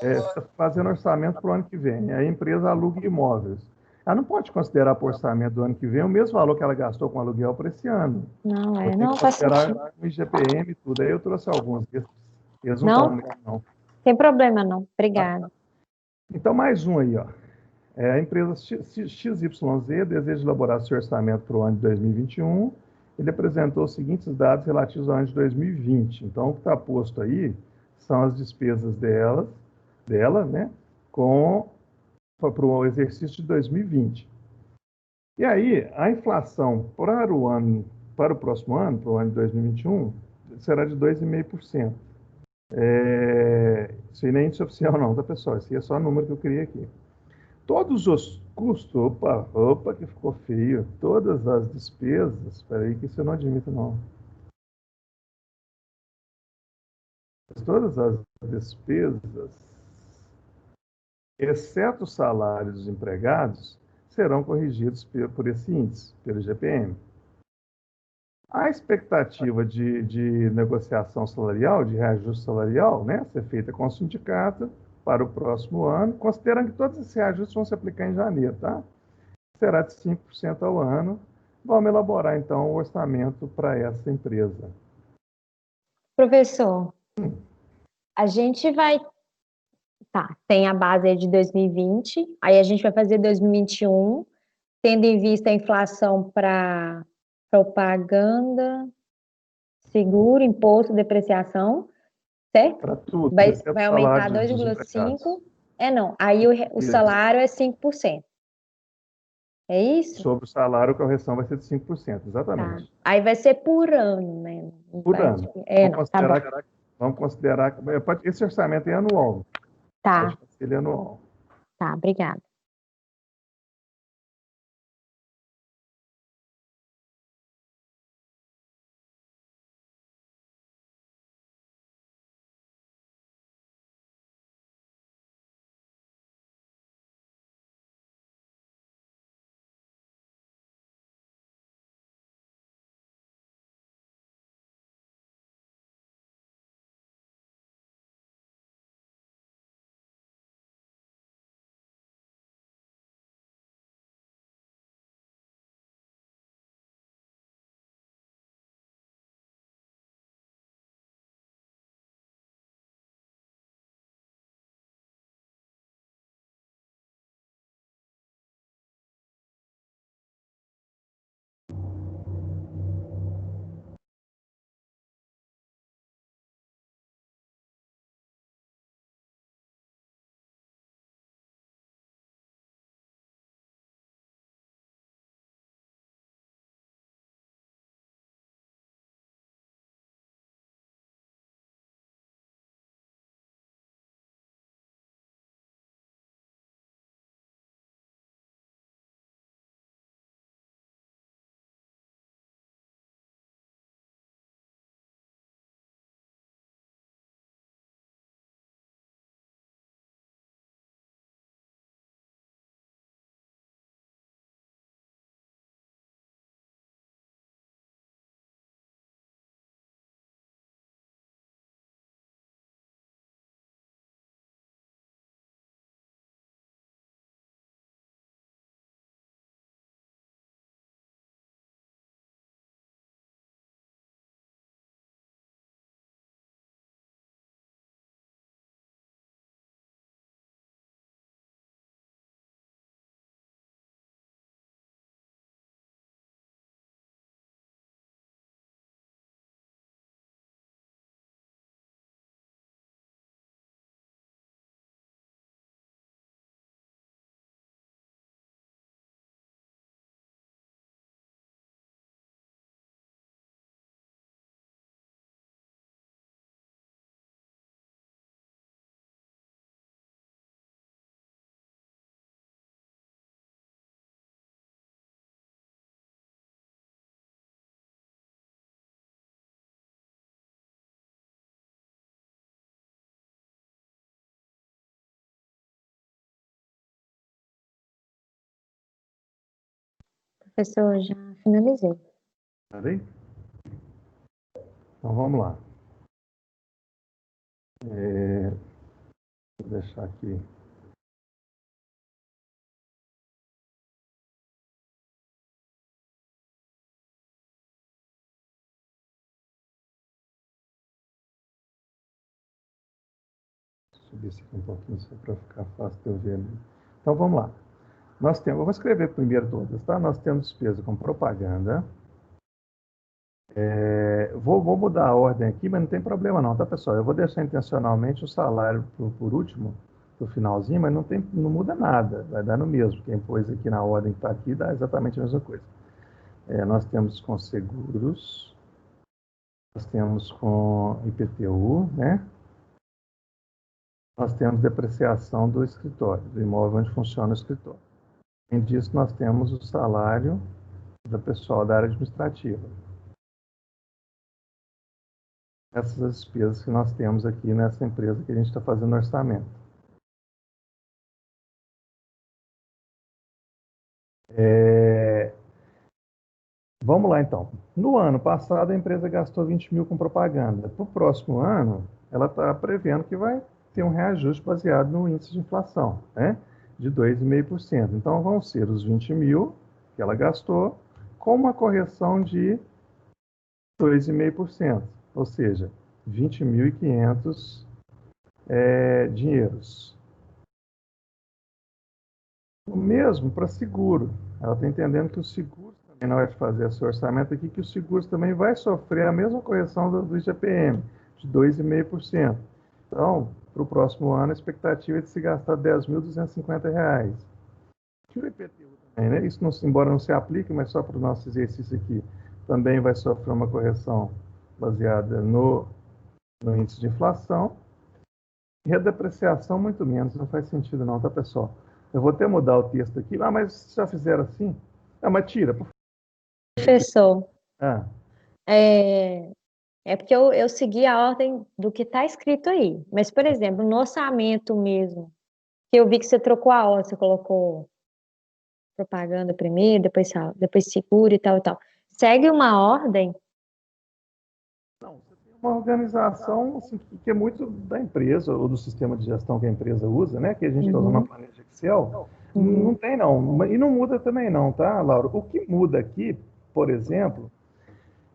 [SPEAKER 1] você está fazendo orçamento para o ano que vem, aí a empresa aluga imóveis. Ela não pode considerar para o orçamento do ano que vem o mesmo valor que ela gastou com aluguel para esse ano.
[SPEAKER 2] Não,
[SPEAKER 1] Ela tem
[SPEAKER 2] não
[SPEAKER 1] que
[SPEAKER 2] faz
[SPEAKER 1] considerar
[SPEAKER 2] sentido.
[SPEAKER 1] o IGPM e tudo. Aí eu trouxe alguns, eles não estão no
[SPEAKER 2] Não,
[SPEAKER 1] meio, não.
[SPEAKER 2] tem problema não.
[SPEAKER 1] Tá?
[SPEAKER 2] Obrigada.
[SPEAKER 1] Então, mais um aí, ó. A empresa XYZ deseja elaborar seu orçamento para o ano de 2021. Ele apresentou os seguintes dados relativos ao ano de 2020. Então, o que está posto aí são as despesas dela, né, para o exercício de 2020. E aí, a inflação para o próximo ano, para o ano de 2021, será de 2,5%. Isso aí nem é índice oficial não, tá, pessoal? Esse aí é só o número que eu criei aqui. Todos os custos, opa, que ficou feio. Todas as despesas, espera aí que isso eu não admito não. Todas as despesas, exceto os salários dos empregados, serão corrigidos por esse índice, pelo IGPM. A expectativa de negociação salarial, de reajuste salarial, né, ser feita com o sindicato para o próximo ano, considerando que todos esses reajustes vão se aplicar em janeiro, tá? Será de 5% ao ano. Vamos elaborar, então, o orçamento para essa empresa.
[SPEAKER 2] Professor, a gente vai. Tá, tem a base aí de 2020, aí a gente vai fazer 2021, tendo em vista a inflação para propaganda, seguro, imposto, depreciação, certo?
[SPEAKER 1] Para tudo,
[SPEAKER 2] Vai,
[SPEAKER 1] exceto o
[SPEAKER 2] vai aumentar
[SPEAKER 1] salário dos empregados.
[SPEAKER 2] 2,5%. Não, aí o
[SPEAKER 1] Isso.
[SPEAKER 2] salário é 5%. É isso?
[SPEAKER 1] Sobre o salário, a correção vai ser de 5%,
[SPEAKER 2] Tá.
[SPEAKER 1] exatamente.
[SPEAKER 2] Aí vai ser por ano, né? Não
[SPEAKER 1] Por
[SPEAKER 2] vai-
[SPEAKER 1] ano.
[SPEAKER 2] Não, tá bom.
[SPEAKER 1] Vamos considerar, esse orçamento é anual.
[SPEAKER 2] Tá,
[SPEAKER 1] Pode ser ele anual.
[SPEAKER 2] tá, obrigada. Professor, já finalizei.
[SPEAKER 1] Tá bem? Então vamos lá. Vou deixar aqui. Subir isso aqui um pouquinho só para ficar fácil de eu ver ali. Então vamos lá. Eu vou escrever primeiro todas, tá? Nós temos despesa com propaganda. Vou mudar a ordem aqui, mas não tem problema não, tá, pessoal? Eu vou deixar intencionalmente o salário por último, pro finalzinho, mas não muda nada, vai dar no mesmo. Quem pôs aqui na ordem que está aqui dá exatamente a mesma coisa. Nós temos com seguros, nós temos com IPTU, né? Nós temos depreciação do escritório, do imóvel onde funciona o escritório. Além disso, nós temos o salário do pessoal da área administrativa. Essas as despesas que nós temos aqui nessa empresa que a gente está fazendo o orçamento. Vamos lá, então. No ano passado, a empresa gastou 20 mil com propaganda. Para o próximo ano, ela está prevendo que vai ter um reajuste baseado no índice de inflação, né? De 2,5%. Então, vão ser os 20 mil que ela gastou com uma correção de 2,5%. Ou seja, 20.500 dinheiros. O mesmo para seguro. Ela está entendendo que o seguro também, na hora de fazer esse orçamento aqui, que o seguro também vai sofrer a mesma correção do IGPM, de 2,5%. Então, para o próximo ano, a expectativa é de se gastar R$ 10.250. E o IPTU também, né? Isso, embora não se aplique, mas só para o nosso exercício aqui, também vai sofrer uma correção baseada no índice de inflação. E a depreciação, muito menos, não faz sentido não, tá, pessoal? Eu vou até mudar o texto aqui. Ah, mas já fizeram assim? Ah, mas tira, por favor.
[SPEAKER 2] Professor,
[SPEAKER 1] Ah,
[SPEAKER 2] é porque eu segui a ordem do que está escrito aí. Mas, por exemplo, no orçamento mesmo, que eu vi que você trocou a ordem, você colocou propaganda primeiro, depois seguro e tal e tal. Segue uma ordem?
[SPEAKER 1] não, você tem uma organização assim, que é muito da empresa, ou do sistema de gestão que a empresa usa, né? Que a gente está usando uma planilha Excel. Não tem, não. E não muda também, não, tá, Laura? O que muda aqui, por exemplo,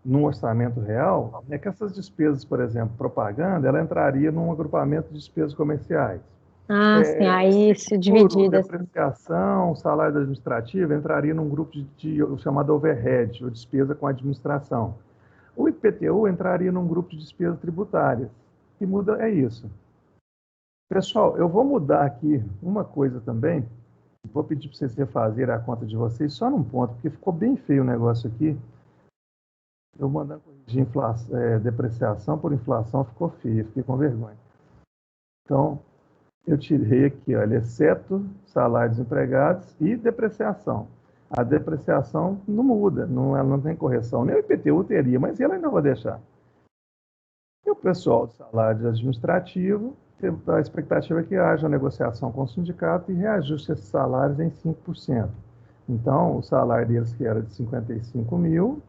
[SPEAKER 1] no orçamento real, é que essas despesas, por exemplo, propaganda, ela entraria num agrupamento de despesas comerciais.
[SPEAKER 2] Ah, sim, aí se dividida. Assim.
[SPEAKER 1] Depreciação, salário administrativo, entraria num grupo chamado overhead, ou despesa com administração. O IPTU entraria num grupo de despesas tributárias. O que muda é isso. Pessoal, eu vou mudar aqui uma coisa também. Vou pedir para vocês refazerem a conta de vocês só num ponto, porque ficou bem feio o negócio aqui. Eu mandando corrigir depreciação por inflação, ficou feio, fiquei com vergonha. Então, eu tirei aqui, olha, exceto salários empregados e depreciação. A depreciação não muda, ela não tem correção. Nem o IPTU teria, mas ela ainda vai deixar. E o pessoal de salário administrativo, a expectativa é que haja negociação com o sindicato e reajuste esses salários em 5%. Então, o salário deles, que era de 55 mil,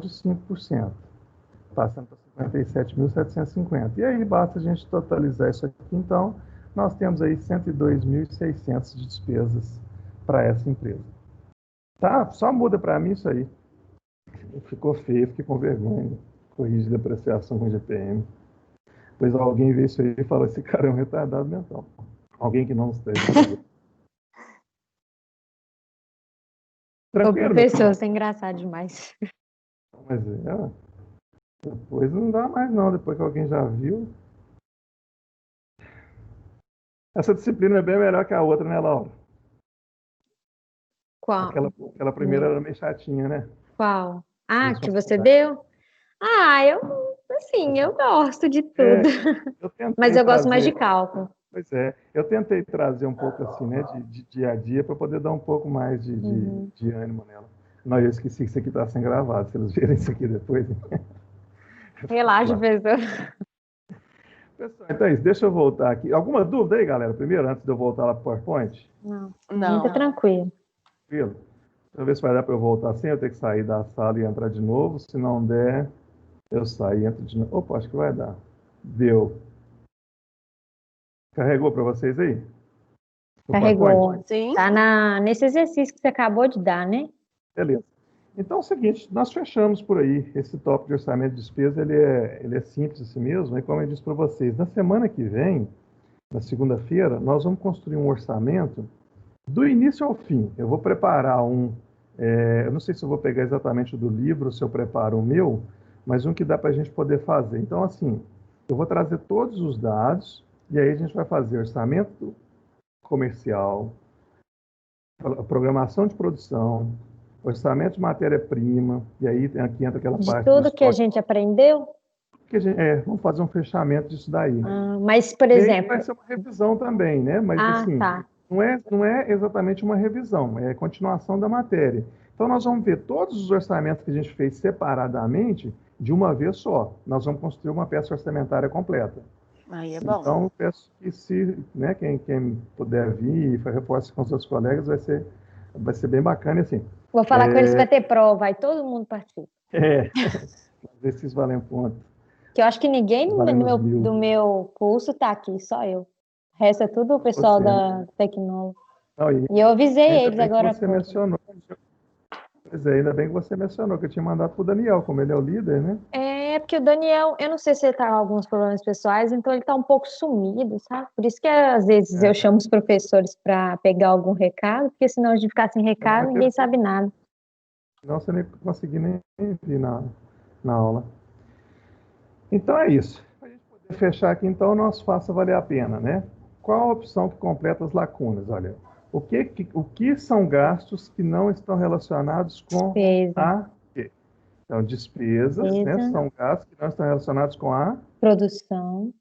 [SPEAKER 1] de 5%, passando para 57.750. E aí basta a gente totalizar isso aqui. Então, nós temos aí 102.600 de despesas para essa empresa. Tá? Só muda para mim isso aí. Ficou feio, fiquei com vergonha. Corrige depreciação com GPM. Depois alguém vê isso aí e fala, esse cara é um retardado mental. Alguém que não esteja.
[SPEAKER 2] O professor, você é engraçado demais.
[SPEAKER 1] Mas depois não dá mais não, depois que alguém já viu. Essa disciplina é bem melhor que a outra, né, Laura?
[SPEAKER 2] Qual?
[SPEAKER 1] Aquela primeira era meio chatinha, né?
[SPEAKER 2] Qual? Ah, que você deu? Ah, eu gosto de tudo. Mas eu gosto mais de cálculo.
[SPEAKER 1] Pois é, eu tentei trazer um pouco assim, né, de dia a dia, para poder dar um pouco mais de ânimo nela. Não, eu esqueci que isso aqui está sendo gravado, se eles verem isso aqui depois.
[SPEAKER 2] Relaxa, professor.
[SPEAKER 1] Pessoal, então é isso. Deixa eu voltar aqui. Alguma dúvida aí, galera? Primeiro, antes de eu voltar lá para o PowerPoint?
[SPEAKER 2] Não,
[SPEAKER 5] Não.
[SPEAKER 2] muito tranquilo.
[SPEAKER 1] Tranquilo? Deixa eu ver se vai dar para eu voltar sem eu ter que sair da sala e entrar de novo. Se não der, eu saio e entro de novo. Opa, acho que vai dar. Deu. Carregou para vocês aí? O PowerPoint?
[SPEAKER 2] Carregou.
[SPEAKER 5] Sim.
[SPEAKER 2] Tá nesse exercício que você acabou de dar, né?
[SPEAKER 1] Beleza. Então é o seguinte, nós fechamos por aí. Esse tópico de orçamento de despesa, ele é simples assim mesmo. E como eu disse para vocês, na semana que vem, na segunda-feira, nós vamos construir um orçamento do início ao fim. Eu vou preparar eu não sei se eu vou pegar exatamente o do livro, se eu preparo o meu, mas um que dá para a gente poder fazer. Então, assim, eu vou trazer todos os dados e aí a gente vai fazer orçamento comercial, programação de produção, orçamento de matéria-prima, e aí aqui entra aquela
[SPEAKER 2] De
[SPEAKER 1] parte
[SPEAKER 2] tudo
[SPEAKER 1] do
[SPEAKER 2] que a
[SPEAKER 1] estoque,
[SPEAKER 2] gente aprendeu.
[SPEAKER 1] que vamos fazer um fechamento disso daí.
[SPEAKER 2] Mas, por
[SPEAKER 1] E aí
[SPEAKER 2] exemplo.
[SPEAKER 1] vai ser uma revisão também, né? Mas assim,
[SPEAKER 2] Tá.
[SPEAKER 1] não é exatamente uma revisão, é a continuação da matéria. Então nós vamos ver todos os orçamentos que a gente fez separadamente de uma vez só. Nós vamos construir uma peça orçamentária completa.
[SPEAKER 5] Aí é bom.
[SPEAKER 1] Então, peço que quem puder vir e reforce com seus colegas, vai ser bem bacana, assim.
[SPEAKER 2] Vou falar com eles que vai ter prova, aí todo mundo participa.
[SPEAKER 1] Ver se isso valem um ponto.
[SPEAKER 2] Que eu acho que ninguém
[SPEAKER 1] Valemos mil.
[SPEAKER 2] do meu curso tá aqui, só eu. O resto é tudo o pessoal da tecnologia.
[SPEAKER 1] Não,
[SPEAKER 2] E eu avisei
[SPEAKER 1] ainda
[SPEAKER 2] eles
[SPEAKER 1] bem que
[SPEAKER 2] agora.
[SPEAKER 1] você mencionou. Pois é, ainda bem que você mencionou que eu tinha mandado para o Daniel, como ele é o líder, né?
[SPEAKER 2] É, porque o Daniel, eu não sei se ele tá com alguns problemas pessoais, então ele tá um pouco sumido, sabe? Por isso que às vezes eu chamo os professores para pegar algum recado, porque senão a gente ficar sem recado, ninguém sabe nada.
[SPEAKER 1] Senão você nem conseguir nem vir na aula. Então é isso. Para a gente poder fechar aqui, então, nós faça valer a pena, né? Qual a opção que completa as lacunas? Olha, o que são gastos que não estão relacionados com
[SPEAKER 2] Despesa.
[SPEAKER 1] a quê? Então, despesas, né, são gastos que não estão relacionados com a
[SPEAKER 2] Produção.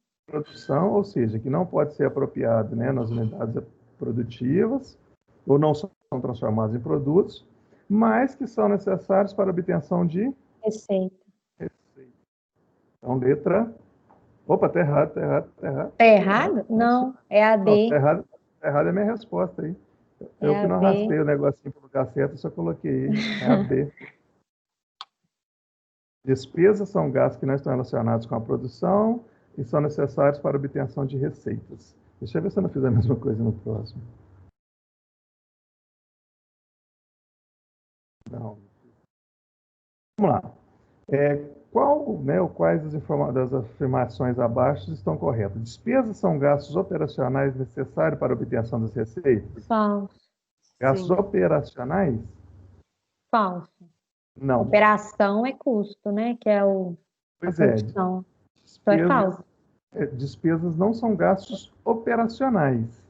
[SPEAKER 1] ou seja, que não pode ser apropriado, né, nas unidades produtivas ou não são transformados em produtos, mas que são necessários para a obtenção de
[SPEAKER 2] Receita.
[SPEAKER 1] Então, letra... Opa, tá errado.
[SPEAKER 2] Tá errado? Não, é a D.
[SPEAKER 1] Não, tá errado é a minha resposta aí. Eu que não arrastei o negocinho para o lugar certo, só coloquei é a B. Despesas são gastos que não estão relacionados com a produção e são necessários para a obtenção de receitas. Deixa eu ver se eu não fiz a mesma coisa no próximo. Não. Vamos lá. Quais das afirmações abaixo estão corretas? Despesas são gastos operacionais necessários para a obtenção das receitas?
[SPEAKER 2] Falso.
[SPEAKER 1] Gastos operacionais?
[SPEAKER 2] Falso.
[SPEAKER 1] Não.
[SPEAKER 2] Operação é custo, né? Que é a produção. É falso.
[SPEAKER 1] Despesas não são gastos operacionais.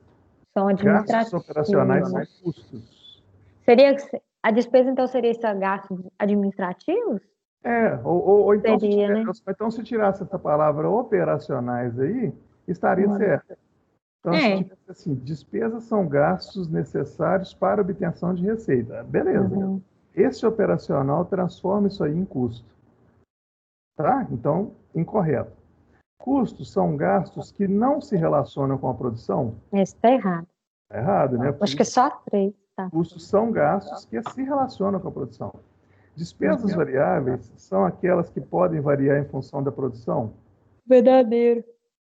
[SPEAKER 2] São administrativos.
[SPEAKER 1] Gastos operacionais são custos.
[SPEAKER 2] A despesa, então, seria esses gastos administrativos?
[SPEAKER 1] Ou então,
[SPEAKER 2] seria, né?
[SPEAKER 1] Então, se tirasse essa palavra operacionais aí, estaria certo. Então, se tivesse assim, despesas são gastos necessários para obtenção de receita. Beleza. Esse operacional transforma isso aí em custo. Tá? Então, incorreto. Custos são gastos que não se relacionam com a produção?
[SPEAKER 2] Esse está errado.
[SPEAKER 1] Está errado, né?
[SPEAKER 2] Acho que é só 3. Tá.
[SPEAKER 1] Custos são gastos que se relacionam com a produção. Despesas variáveis são aquelas que podem variar em função da produção?
[SPEAKER 2] Verdadeiro.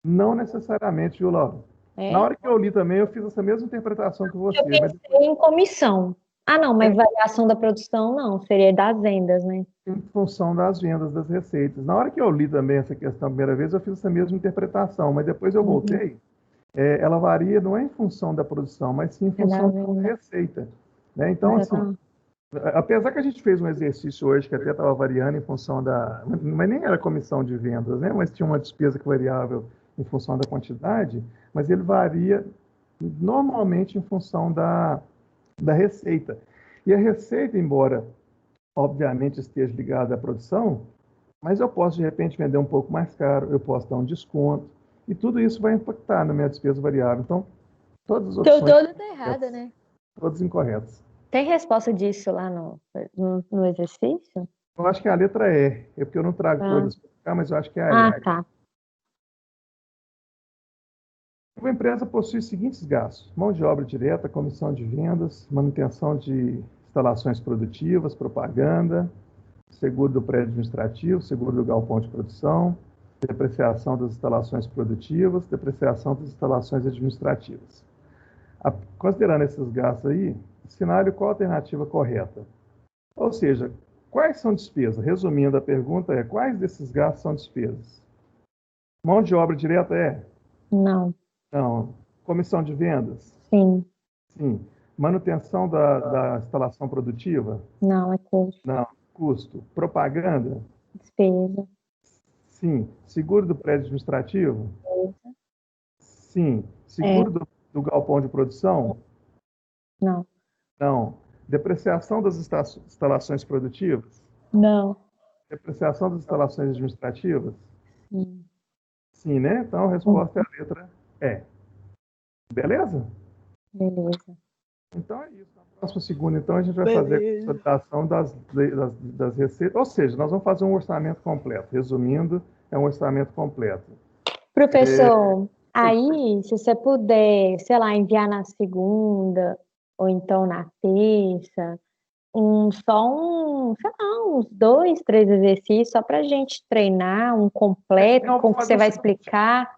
[SPEAKER 1] Não necessariamente, viu, Laura? Na hora que eu li também, eu fiz essa mesma interpretação que você.
[SPEAKER 2] Eu pensei em comissão. Não, mas variação da produção não, seria das vendas, né?
[SPEAKER 1] Em função das vendas, das receitas. Na hora que eu li também essa questão a primeira vez, eu fiz essa mesma interpretação, mas depois eu voltei. Ela varia não é em função da produção, mas sim em função da receita. Né? Então, assim, apesar que a gente fez um exercício hoje que até estava variando em função mas nem era comissão de vendas, né? Mas tinha uma despesa que variava em função da quantidade, mas ele varia normalmente em função da receita. E a receita, embora obviamente esteja ligada à produção, mas eu posso de repente vender um pouco mais caro, eu posso dar um desconto, e tudo isso vai impactar na minha despesa variável. Então, todas as opções...
[SPEAKER 2] Então, todas erradas, né?
[SPEAKER 1] Todas incorretas.
[SPEAKER 2] Tem resposta disso lá no exercício?
[SPEAKER 1] Eu acho que a letra E, porque eu não trago todas para cá, mas eu acho que é a E.
[SPEAKER 2] Tá.
[SPEAKER 1] Uma empresa possui os seguintes gastos: mão de obra direta, comissão de vendas, manutenção de instalações produtivas, propaganda, seguro do prédio administrativo, seguro do galpão de produção, depreciação das instalações produtivas, depreciação das instalações administrativas. Considerando esses gastos aí, assinale qual a alternativa correta. Ou seja, quais são despesas? Resumindo, a pergunta é: quais desses gastos são despesas? Mão de obra direta é?
[SPEAKER 2] Não.
[SPEAKER 1] Não. Comissão de vendas?
[SPEAKER 2] Sim.
[SPEAKER 1] Sim. Manutenção da instalação produtiva?
[SPEAKER 2] Não, é custo.
[SPEAKER 1] Não. Custo. Propaganda?
[SPEAKER 2] Despesa.
[SPEAKER 1] Sim. Seguro do prédio administrativo? Sim. Seguro do galpão de produção?
[SPEAKER 2] Não.
[SPEAKER 1] Não. Depreciação das instalações produtivas?
[SPEAKER 2] Não.
[SPEAKER 1] Depreciação das instalações administrativas?
[SPEAKER 2] Sim.
[SPEAKER 1] Sim, né? Então a resposta é a letra E. Beleza?
[SPEAKER 2] Beleza.
[SPEAKER 1] Então é isso. Na próxima segunda, então, a gente vai fazer a consolidação das receitas. Ou seja, nós vamos fazer um orçamento completo. Resumindo, é um orçamento completo.
[SPEAKER 2] Professor, aí, se você puder, sei lá, enviar na segunda ou então na terça, sei lá, uns 2, 3 exercícios, só para a gente treinar, um completo,
[SPEAKER 1] Não,
[SPEAKER 2] como que você vai explicar.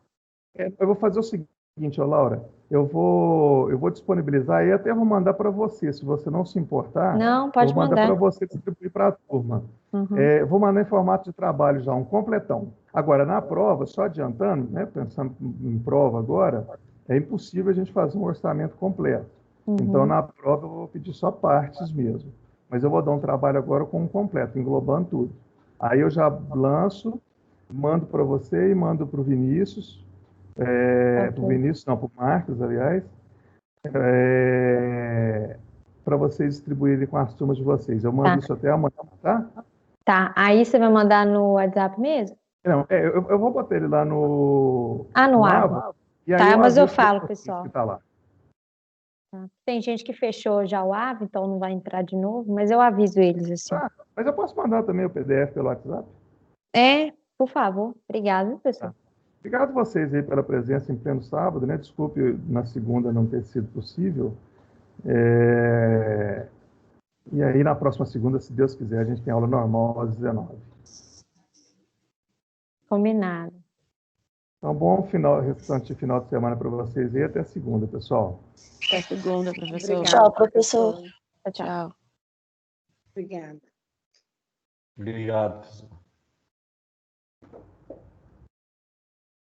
[SPEAKER 1] Eu vou fazer o seguinte, Laura, eu vou disponibilizar e até vou mandar para você, se você não se importar.
[SPEAKER 2] Não, pode
[SPEAKER 1] eu vou mandar
[SPEAKER 2] mandar.
[SPEAKER 1] para você distribuir para a turma.
[SPEAKER 2] Uhum.
[SPEAKER 1] Vou mandar em formato de trabalho já, um completão. Agora, na prova, só adiantando, né, pensando em prova agora, é impossível a gente fazer um orçamento completo.
[SPEAKER 2] Uhum.
[SPEAKER 1] Então, na prova, eu vou pedir só partes mesmo. Mas eu vou dar um trabalho agora com um completo, englobando tudo. Aí eu já lanço, mando para você e mando para o Vinícius. Para o Vinícius, não, para o Marcos, aliás, para vocês distribuírem com as turmas de vocês. Eu mando isso até amanhã, tá?
[SPEAKER 2] Tá, aí você vai mandar no WhatsApp mesmo?
[SPEAKER 1] Não, eu vou botar ele lá no
[SPEAKER 2] Ava.
[SPEAKER 1] E aí
[SPEAKER 2] Tá, mas eu
[SPEAKER 1] aviso
[SPEAKER 2] falo,
[SPEAKER 1] pra vocês
[SPEAKER 2] pessoal.
[SPEAKER 1] que tá lá.
[SPEAKER 2] Tá. Tem gente que fechou já o Ava, então não vai entrar de novo, mas eu aviso eles assim.
[SPEAKER 1] Mas eu posso mandar também o PDF pelo WhatsApp?
[SPEAKER 2] Por favor. Obrigada, pessoal.
[SPEAKER 1] Tá. Obrigado a vocês aí pela presença em pleno sábado, né? Desculpe na segunda não ter sido possível. E aí, na próxima segunda, se Deus quiser, a gente tem aula normal às 19.
[SPEAKER 2] Combinado.
[SPEAKER 1] Então, bom restante final de semana para vocês e até segunda, pessoal.
[SPEAKER 5] Até segunda, professor.
[SPEAKER 3] Tchau, professor.
[SPEAKER 5] Tchau.
[SPEAKER 3] Obrigada.
[SPEAKER 6] Obrigado, professor.